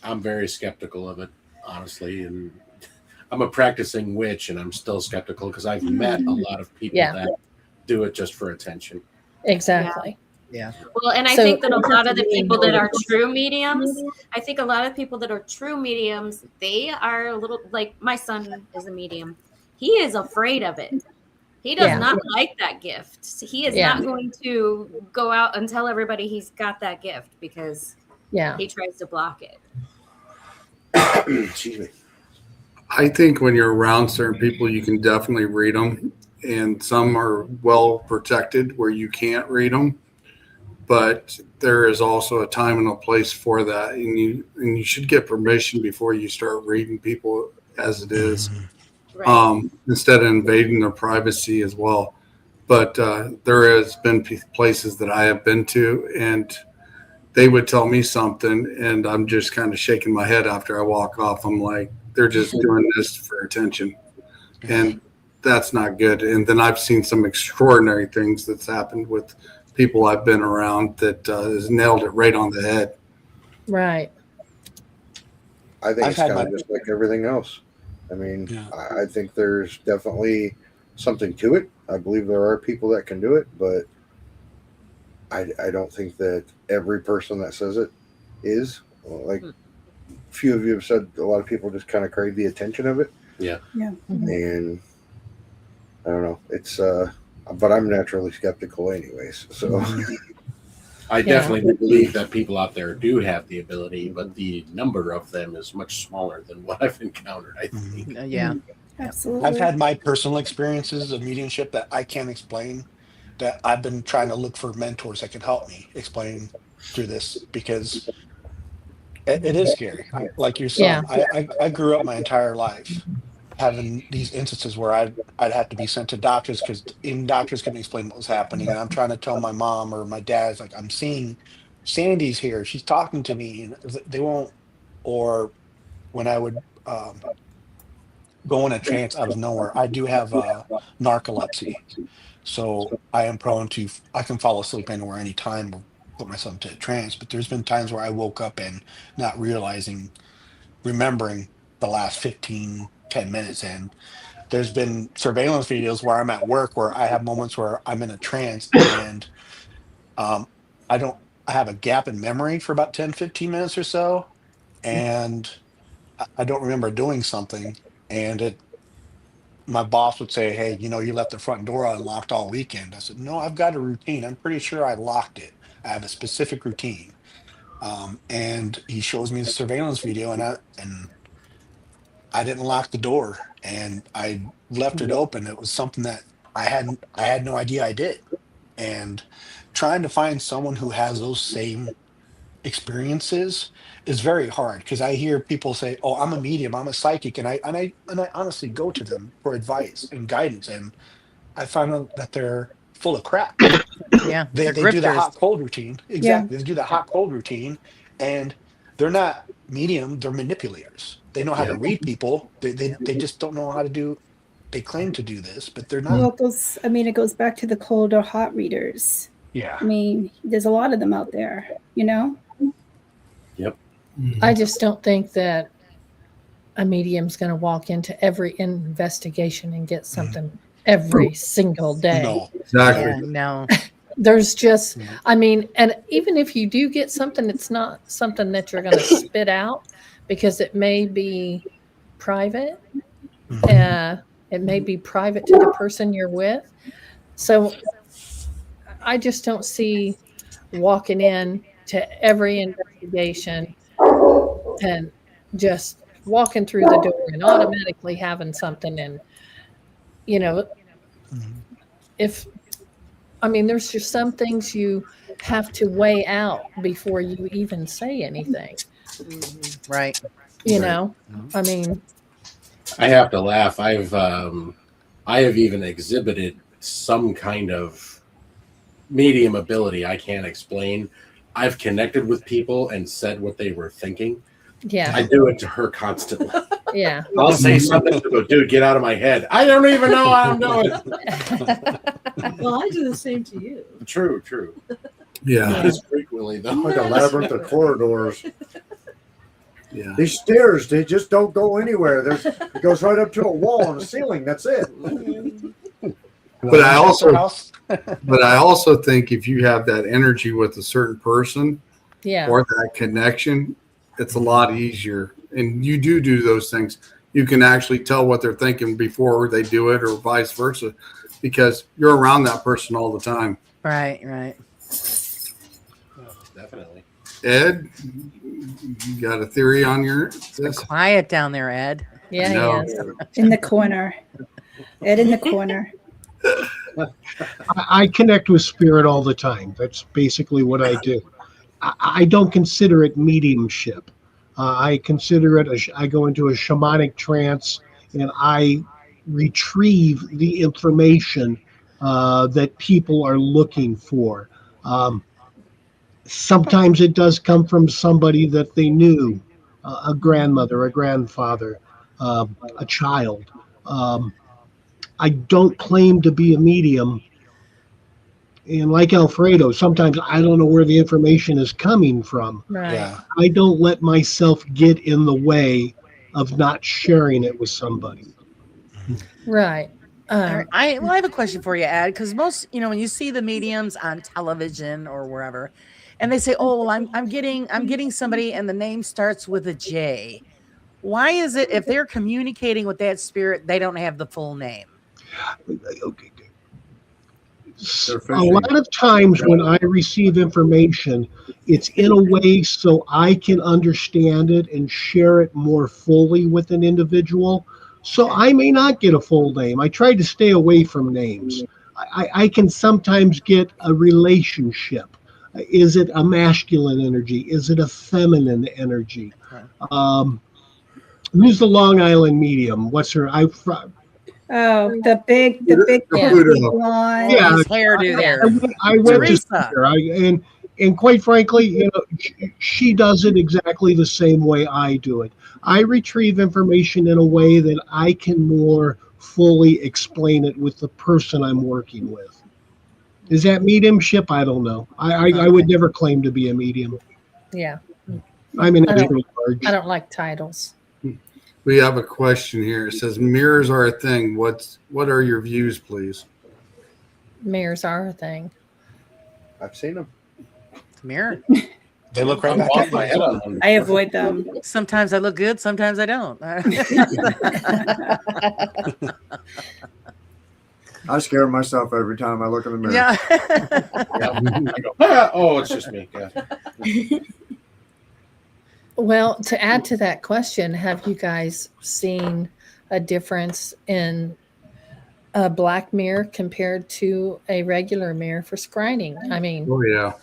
I'm very skeptical of it, honestly, and I'm a practicing witch, and I'm still skeptical because I've met a lot of people Yeah. that do it just for attention. Exactly. Yeah. Well, and I So- think that a lot of the people that are true mediums, I think a lot of people that are true mediums, they are a little like my son is a medium. He is afraid of it. He does Yeah. not like that gift. He is Yeah. not going to go out and tell everybody he's got that gift because Yeah. he tries to block it. Excuse me. I think when you're around certain people, you can definitely read them, and some are well protected where you can't read them. But there is also a time and a place for that, and you should get permission before you start reading people as it is, Right. instead of invading their privacy as well. But there has been places that I have been to, and they would tell me something, and I'm just kind of shaking my head after I walk off. I'm like, they're just doing this for attention, and that's not good. And then I've seen some extraordinary things that's happened with people I've been around that has nailed it right on the head. Right. I think I've it's had kind of my- just like everything else. I mean, Yeah. I think there's definitely something to it. I believe there are people that can do it, but I don't think that every person that says it is. Like few of you have said, a lot of people just kind of crave the attention of it. Yeah. Yeah. And I don't know. It's but I'm naturally skeptical anyways. So I definitely believe that people out there do have the ability, but the number of them is much smaller than what I've encountered, I think. Yeah. Absolutely. I've had my personal experiences of mediumship that I can't explain, that I've been trying to look for mentors that can help me explain through this, because it is scary. Like your son, I grew up my entire life having these instances where I'd have to be sent to doctors because even doctors couldn't explain what was happening, and I'm trying to tell my mom or my dad's like, I'm seeing Sandy's here, she's talking to me, and they won't. Or when I would go in a trance out of nowhere, I do have narcolepsy, so I am prone to, I can fall asleep anywhere anytime or put myself into a trance, but there's been times where I woke up and not remembering the last 10 minutes. And there's been surveillance videos where I'm at work where I have moments where I'm in a trance, and um, I don't, I have a gap in memory for about 10-15 minutes or so, and I don't remember doing something. And my boss would say, hey, you left the front door unlocked all weekend. I said, no, I've got a routine. I'm pretty sure I locked it. I have a specific routine. And he shows me the surveillance video, and I didn't lock the door, and I left it open. It was something that I had no idea I did. And trying to find someone who has those same experiences is very hard, because I hear people say, "Oh, I'm a medium, I'm a psychic," and I honestly go to them for advice and guidance, and I find out that they're full of crap. Yeah. They They're do the grifters. hot cold routine. Exactly. They do the hot cold routine, and they're not medium, they're manipulators. They know how to read people. They just don't know how to do, they claim to do this, but they're Well, not. it goes back to the cold or hot readers. Yeah. I mean, there's a lot of them out there, you know? Yep. I just don't think that a medium's going to walk into every investigation and get something every single day. No. Exactly. Yeah, no. There's just, Yeah. I mean, and even if you do get something, it's not something that you're going to spit out, because it may be private. It may be private to the person you're with. So I just don't see walking in to every investigation and just walking through the door and automatically having something. And, there's just some things you have to weigh out before you even say anything, Right. you know? I have to laugh. I have even exhibited some kind of medium ability I can't explain. I've connected with people and said what they were thinking. yeah. I do it to her constantly. Yeah. I'll say something to go, dude, get out of my head. I don't even know what I'm doing. Well, I do the same to you. True. Yeah. Not as frequently, though. Like a labyrinth of corridors. Yeah. These stairs, they just don't go anywhere. It goes right up to a wall and a ceiling. That's it. But I also think if you have that energy with a certain person Yeah. or that connection, it's a lot easier. And you do those things. You can actually tell what they're thinking before they do it, or vice versa, because you're around that person all the time. Right. Definitely. Ed, you got a theory on this? Quiet down there, Ed. Yeah, No. he is. In the corner. Ed in the corner. I connect with spirit all the time. That's basically what I do. I don't consider it mediumship. I consider it, I go into a shamanic trance and I retrieve the information that people are looking for. Sometimes it does come from somebody that they knew, a grandmother, a grandfather, a child. I don't claim to be a medium. And like Alfredo, sometimes I don't know where the information is coming from. Right. Yeah. I don't let myself get in the way of not sharing it with somebody. Right. All right. I have a question for you, Ed, because most, when you see the mediums on television or wherever, and they say, "Oh, well, I'm getting somebody, and the name starts with a J." Why is it if they're communicating with that spirit, they don't have the full name? A lot of times when I receive information, it's in a way so I can understand it and share it more fully with an individual. So I may not get a full name. I try to stay away from names. I can sometimes get a relationship. Is it a masculine energy? Is it a feminine energy? Who's the Long Island medium? What's her? Oh, the big Yeah. poofy blonde. Yeah, His hairdo there. I went to see Teresa. her, and quite frankly, she does it exactly the same way I do it. I retrieve information in a way that I can more fully explain it with the person I'm working with. Is that mediumship? I don't know. I would never claim to be a medium. Yeah. I'm an I don't- extra large. I don't like titles. We have a question here. It says mirrors are a thing. What are your views, please? Mirrors are a thing. I've seen them. Mirror. They look right I'm back off at my you. head on one. I avoid them. Sometimes I look good, sometimes I don't. I scare myself every time I look in the mirror. Yeah. I go, oh, it's just me. Yeah. Well, to add to that question, have you guys seen a difference in a black mirror compared to a regular mirror for scrying? I mean, Oh yeah,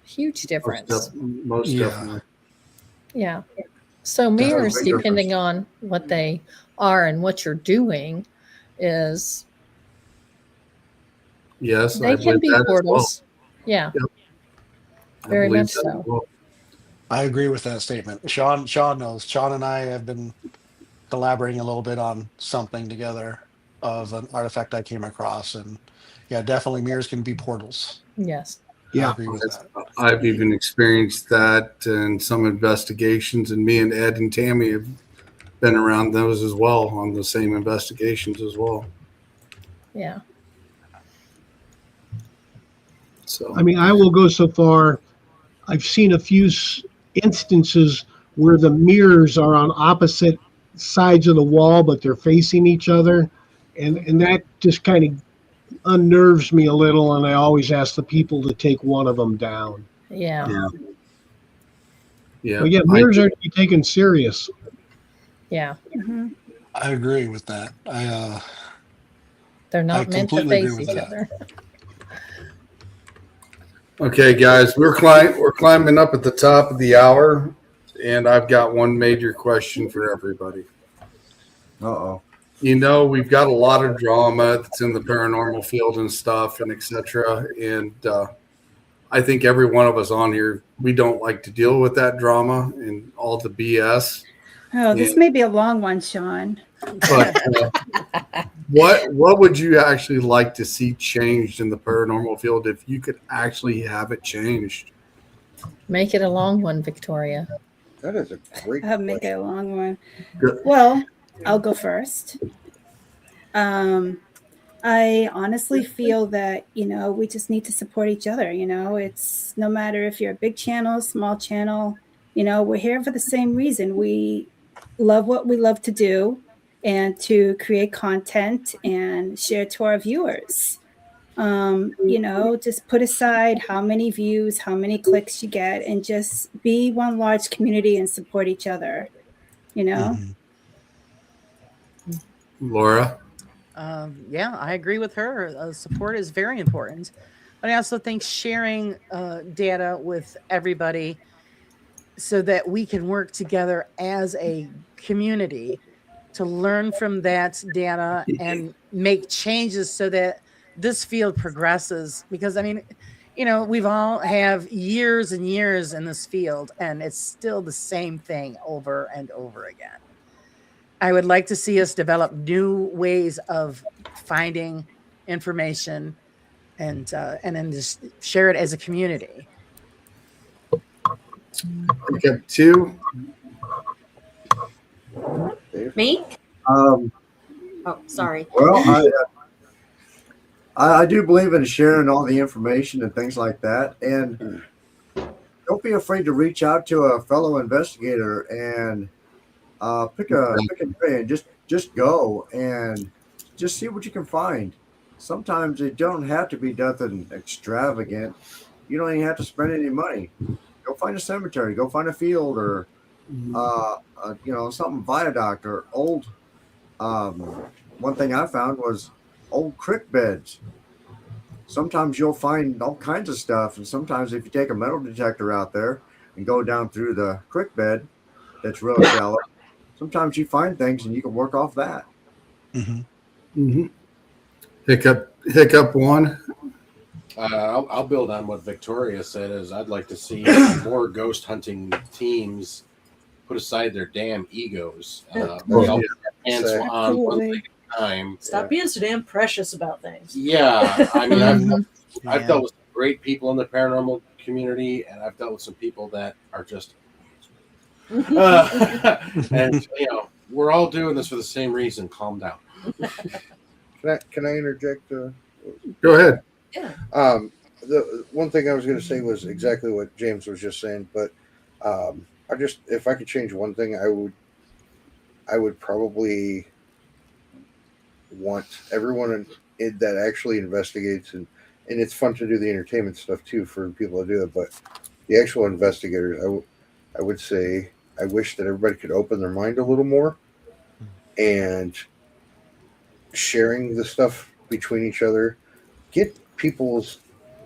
huge difference. most Yeah. definitely. Yeah. So That's a mirrors, big depending on what they are and what you're doing, is Yes, they I can believe be that as well. portals. Yeah, I very believe much that as so. well. I agree with that statement. Sean knows. Sean and I have been collaborating a little bit on something together of an artifact I came across, and yeah, definitely mirrors can be portals. Yes. I Yeah. agree with that. I've even experienced that in some investigations, and me and Ed and Tammy have been around those as well on the same investigations as well. Yeah. So I mean, I will go so far. I've seen a few instances where the mirrors are on opposite sides of the wall, but they're facing each other. And that just kind of unnerves me a little. And I always ask the people to take one of them down. Yeah. yeah, yeah. But yeah, mirrors are to be taken serious. Yeah. Mhm. I agree with that. They're I not meant to completely agree face with each that. other. Okay, guys, we're climbing up at the top of the hour, and I've got one major question for everybody. Uh-oh. We've got a lot of drama that's in the paranormal field and stuff, and etc. And I think every one of us on here, we don't like to deal with that drama and all the BS. Oh, this Yeah. may be a long one, Sean. But what would you actually like to see changed in the paranormal field if you could actually have it changed? Make it a long one, Victoria. That is a great I'll make it question. a long one. Good. Well, I'll go first. I honestly feel that, we just need to support each other. It's no matter if you're a big channel, small channel, we're here for the same reason. We love what we love to do and to create content and share to our viewers. Just put aside how many views, how many clicks you get, and just be one large community and support each other. Mhm. Laura? Yeah, I agree with her. Support is very important. But I also think sharing data with everybody so that we can work together as a community to learn from that data and make changes so that this field progresses. Because I mean, we've all have years and years in this field and it's still the same thing over and over again. I would like to see us develop new ways of finding information and then just share it as a community. Pick up two. Me? Um, Oh, sorry. well, I do believe in sharing all the information and things like that. And don't be afraid to reach out to a fellow investigator and pick a day and just go and just see what you can find. Sometimes it don't have to be nothing extravagant. You don't even have to spend any money. Go find a cemetery. Go find a field or something viaduct or old. One thing I found was old creek beds. Sometimes you'll find all kinds of stuff, and sometimes if you take a metal detector out there and go down through the creek bed that's real shallow, sometimes you find things and you can work off that. Hiccup one. I'll build on what Victoria said. Is I'd like to see more ghost hunting teams put aside their damn egos. Hands on one thing at a time. Stop being so damn precious about things. Yeah, I mean, I've dealt with some great people in the paranormal community, and I've dealt with some people that are just, and we're all doing this for the same reason. Calm down. Can I interject? Go ahead. Yeah. The one thing I was going to say was exactly what James was just saying, but if I could change one thing, I would probably want everyone that actually investigates, and it's fun to do the entertainment stuff too for people to do it, but the actual investigators, I would say I wish that everybody could open their mind a little more and sharing the stuff between each other, get people's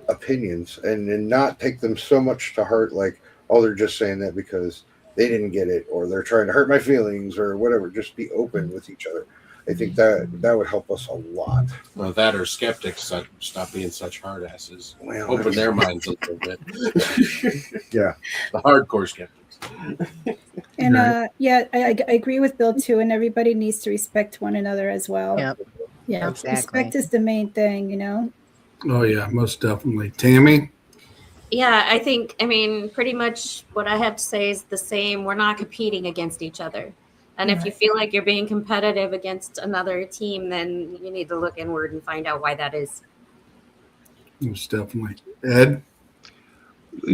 opinions and not take them so much to heart, like, oh, they're just saying that because they didn't get it or they're trying to hurt my feelings or whatever. Just be open with each other. I think that would help us a lot. Well, that or skeptics stop being such hard asses. Well, Open their minds a little bit. Yeah. The hardcore skeptics. And I agree with Bill too. And everybody needs to respect one another as well. Yep. Yeah. Exactly. Respect is the main thing, Oh yeah, most definitely. Tammy? Yeah, I think, pretty much what I have to say is the same. We're not competing against each other. And if you feel like you're being competitive against another team, then you need to look inward and find out why that is. Most definitely. Ed?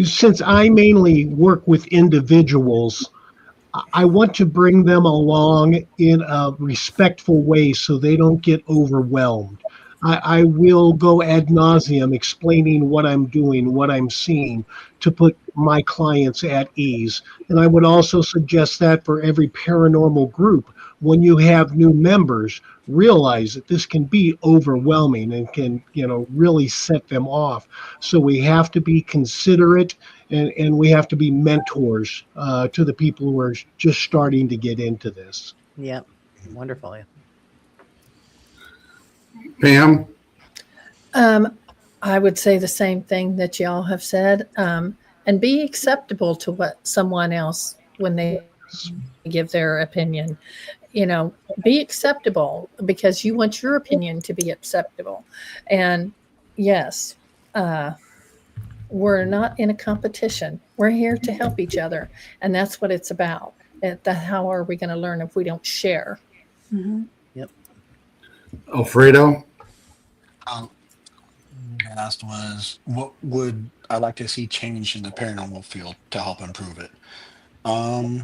Since I mainly work with individuals, I want to bring them along in a respectful way so they don't get overwhelmed. I will go ad nauseum explaining what I'm doing, what I'm seeing, to put my clients at ease. And I would also suggest that for every paranormal group, when you have new members, realize that this can be overwhelming and can, really set them off. So we have to be considerate and we have to be mentors to the people who are just starting to get into this. Yep. Wonderful. Yeah. Pam? I would say the same thing that y'all have said, and be acceptable to what someone else when they give their opinion. Be acceptable because you want your opinion to be acceptable. And yes, we're not in a competition. We're here to help each other, and that's what it's about. How are we going to learn if we don't share? Mm-hmm. Yep. Alfredo? Asked was, what would I like to see change in the paranormal field to help improve it? I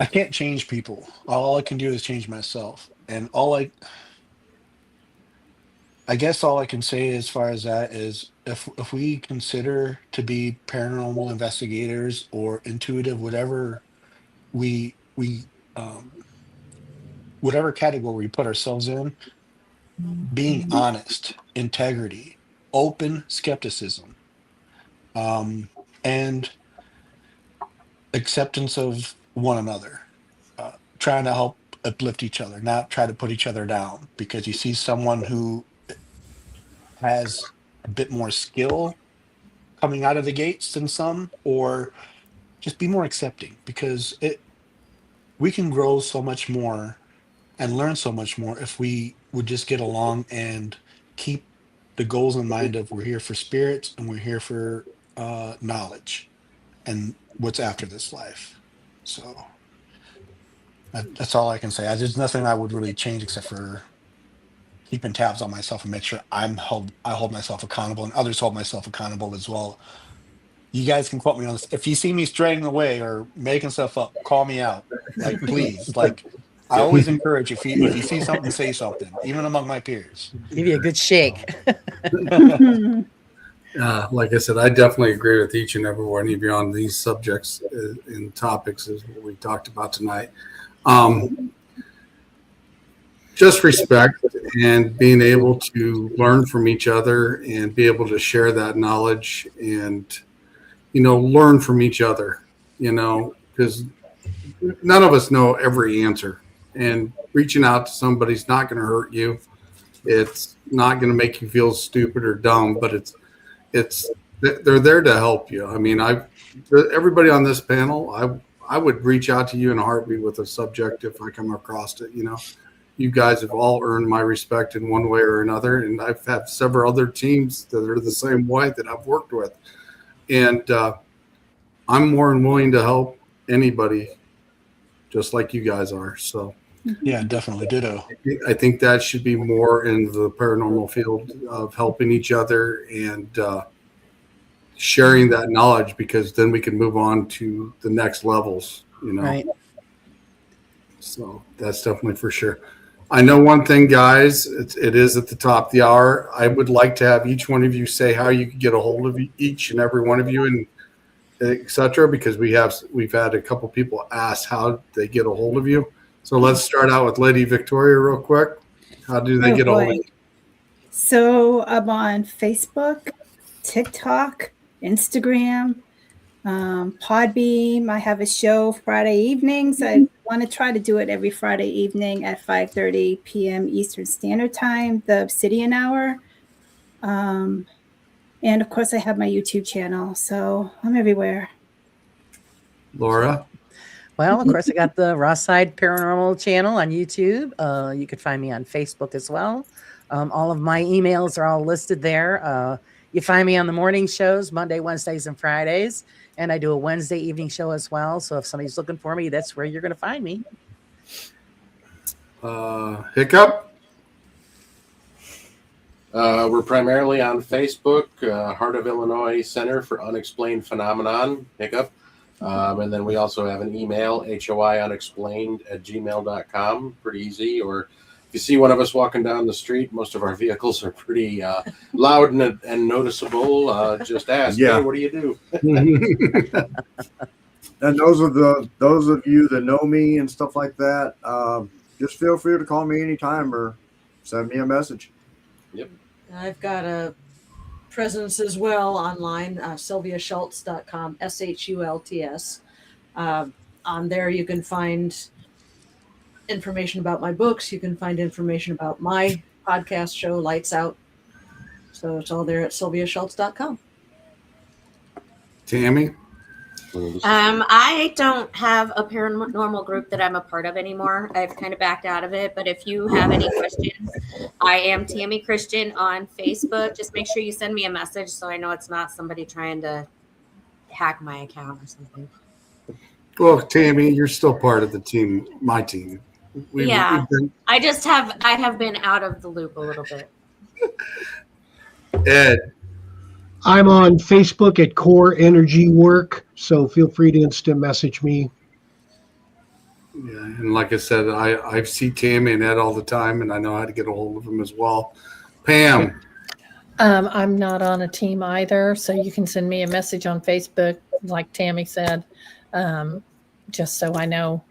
can't change people. All I can do is change myself. And I guess all I can say as far as that is if we consider to be paranormal investigators or intuitive, we um, whatever category we put ourselves in, being honest, integrity, open skepticism, and acceptance of one another, trying to help uplift each other, not try to put each other down because you see someone who has a bit more skill coming out of the gates than some, or just be more accepting because we can grow so much more and learn so much more if we would just get along and keep the goals in mind of we're here for spirits and we're here for knowledge and what's after this life. So that's all I can say. There's nothing I would really change except for keeping tabs on myself and make sure I hold myself accountable and others hold myself accountable as well. You guys can quote me on this. If you see me straying away or making stuff up, call me out. Like, please. Like, I always encourage if you see something, say something, even among my peers. Give you a good shake. Like I said, I definitely agree with each and every one of you on these subjects and topics as what we talked about tonight. Just respect and being able to learn from each other and be able to share that knowledge and, learn from each other, because none of us know every answer. And reaching out to somebody's not going to hurt you. It's not going to make you feel stupid or dumb, but they're there to help you. I mean, everybody on this panel, I would reach out to you in a heartbeat with a subject if I come across it. You guys have all earned my respect in one way or another, and I've had several other teams that are the same way that I've worked with, and I'm more than willing to help anybody, just like you guys are. So, yeah, definitely ditto. I think that should be more in the paranormal field of helping each other and sharing that knowledge, because then we can move on to the next levels. Right. So that's definitely for sure. I know one thing, guys, it is at the top of the hour. I would like to have each one of you say how you could get a hold of each and every one of you, and et cetera, because we've had a couple people ask how they get a hold of you. So let's start out with Lady Victoria real quick. How do they get a hold of you? So I'm on Facebook, TikTok, Instagram, Podbeam. I have a show Friday evenings. I want to try to do it every Friday evening at 5:30 p.m. Eastern Standard Time, the Obsidian Hour. And of course, I have my YouTube channel, so I'm everywhere. Laura? Well, of course, I got the Ross Side Paranormal channel on YouTube. You could find me on Facebook as well. All of my emails are all listed there. You find me on the morning shows, Monday, Wednesdays, and Fridays. And I do a Wednesday evening show as well. So if somebody's looking for me, that's where you're going to find me. Hiccup? We're primarily on Facebook, Heart of Illinois Center for Unexplained Phenomenon, Hiccup. And then we also have an email, hoiunexplained@gmail.com. Pretty easy. Or if you see one of us walking down the street, most of our vehicles are pretty loud and noticeable. Just ask, hey, what do you do? And those of you that know me and stuff like that, just feel free to call me anytime or send me a message. Yep. I've got a presence as well online, sylviaschultz.com, SHULTS. On there you can find information about my books. You can find information about my podcast show, Lights Out. So it's all there at sylviaschultz.com. Tammy? I don't have a paranormal group that I'm a part of anymore. I've kind of backed out of it. But if you have any questions, I am Tammy Christian on Facebook. Just make sure you send me a message so I know it's not somebody trying to hack my account or something. Well, Tammy, you're still part of the team, my team. I have been out of the loop a little bit. Ed? I'm on Facebook at Core Energy Work, so feel free to instant message me. Yeah, and like I said, I see Tammy and Ed all the time, and I know how to get a hold of them as well. Pam. I'm not on a team either, so you can send me a message on Facebook, like Tammy said, just so I know,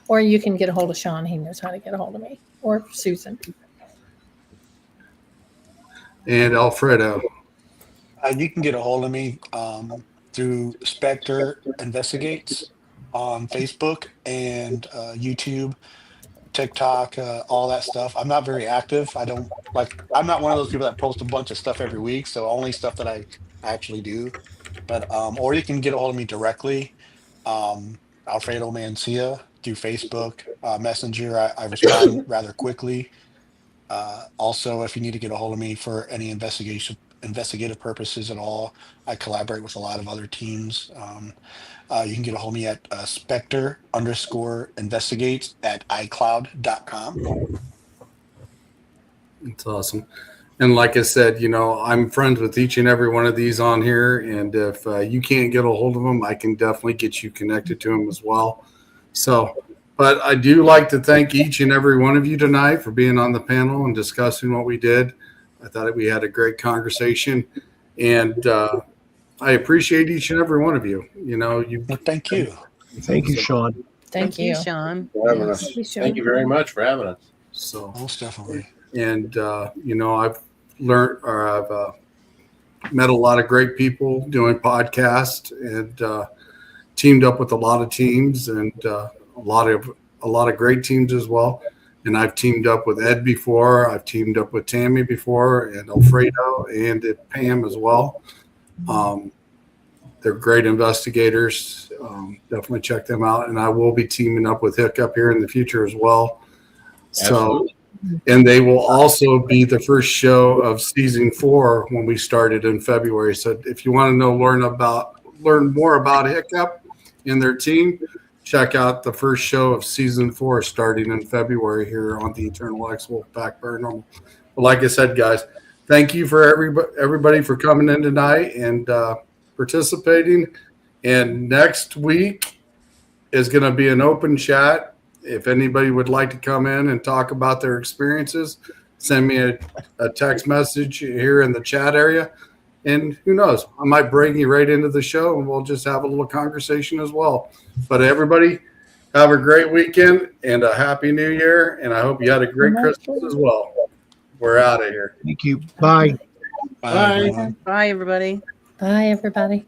or you can get a hold of Sean. He knows how to get a hold of me, or Susan. And Alfredo. You can get a hold of me through Spectre Investigates on Facebook and YouTube, TikTok, all that stuff. I'm not very active. I'm not one of those people that post a bunch of stuff every week. So only stuff that I actually do. But or you can get a hold of me directly, Alfredo Mancia through Facebook Messenger. I respond rather quickly. Also, if you need to get a hold of me for any investigative purposes at all, I collaborate with a lot of other teams. You can get a hold of me at Spectre_investigates at iCloud.com. It's awesome. And like I said, I'm friends with each and every one of these on here. And if you can't get a hold of them, I can definitely get you connected to them as well. So, but I do like to thank each and every one of you tonight for being on the panel and discussing what we did. I thought we had a great conversation, and I appreciate each and every one of you. Well, thank you. Thank you, Sean. Thank you. Sean. For having us. Thank you very much for having us. So, Most definitely. and I've learned, or I've met a lot of great people doing podcasts, and teamed up with a lot of teams, and a lot of great teams as well. And I've teamed up with Ed before. I've teamed up with Tammy before, and Alfredo, and Pam as well. They're great investigators. Definitely check them out. And I will be teaming up with Hiccup here in the future as well. Absolutely. And they will also be the first show of season 4 when we started in February. So if you want to learn more about Hiccup and their team, check out the first show of season 4 starting in February here on the Eternal X Wolf Pack Paranormal. But like I said, guys, thank you for everybody for coming in tonight and participating. And next week is going to be an open chat. If anybody would like to come in and talk about their experiences, send me a text message here in the chat area. And who knows, I might bring you right into the show and we'll just have a little conversation as well. But everybody, have a great weekend and a happy new year. And I hope you had a great Christmas as well. We're out of here. Thank you. Bye. Bye. Everyone. Bye, everybody. Bye, everybody.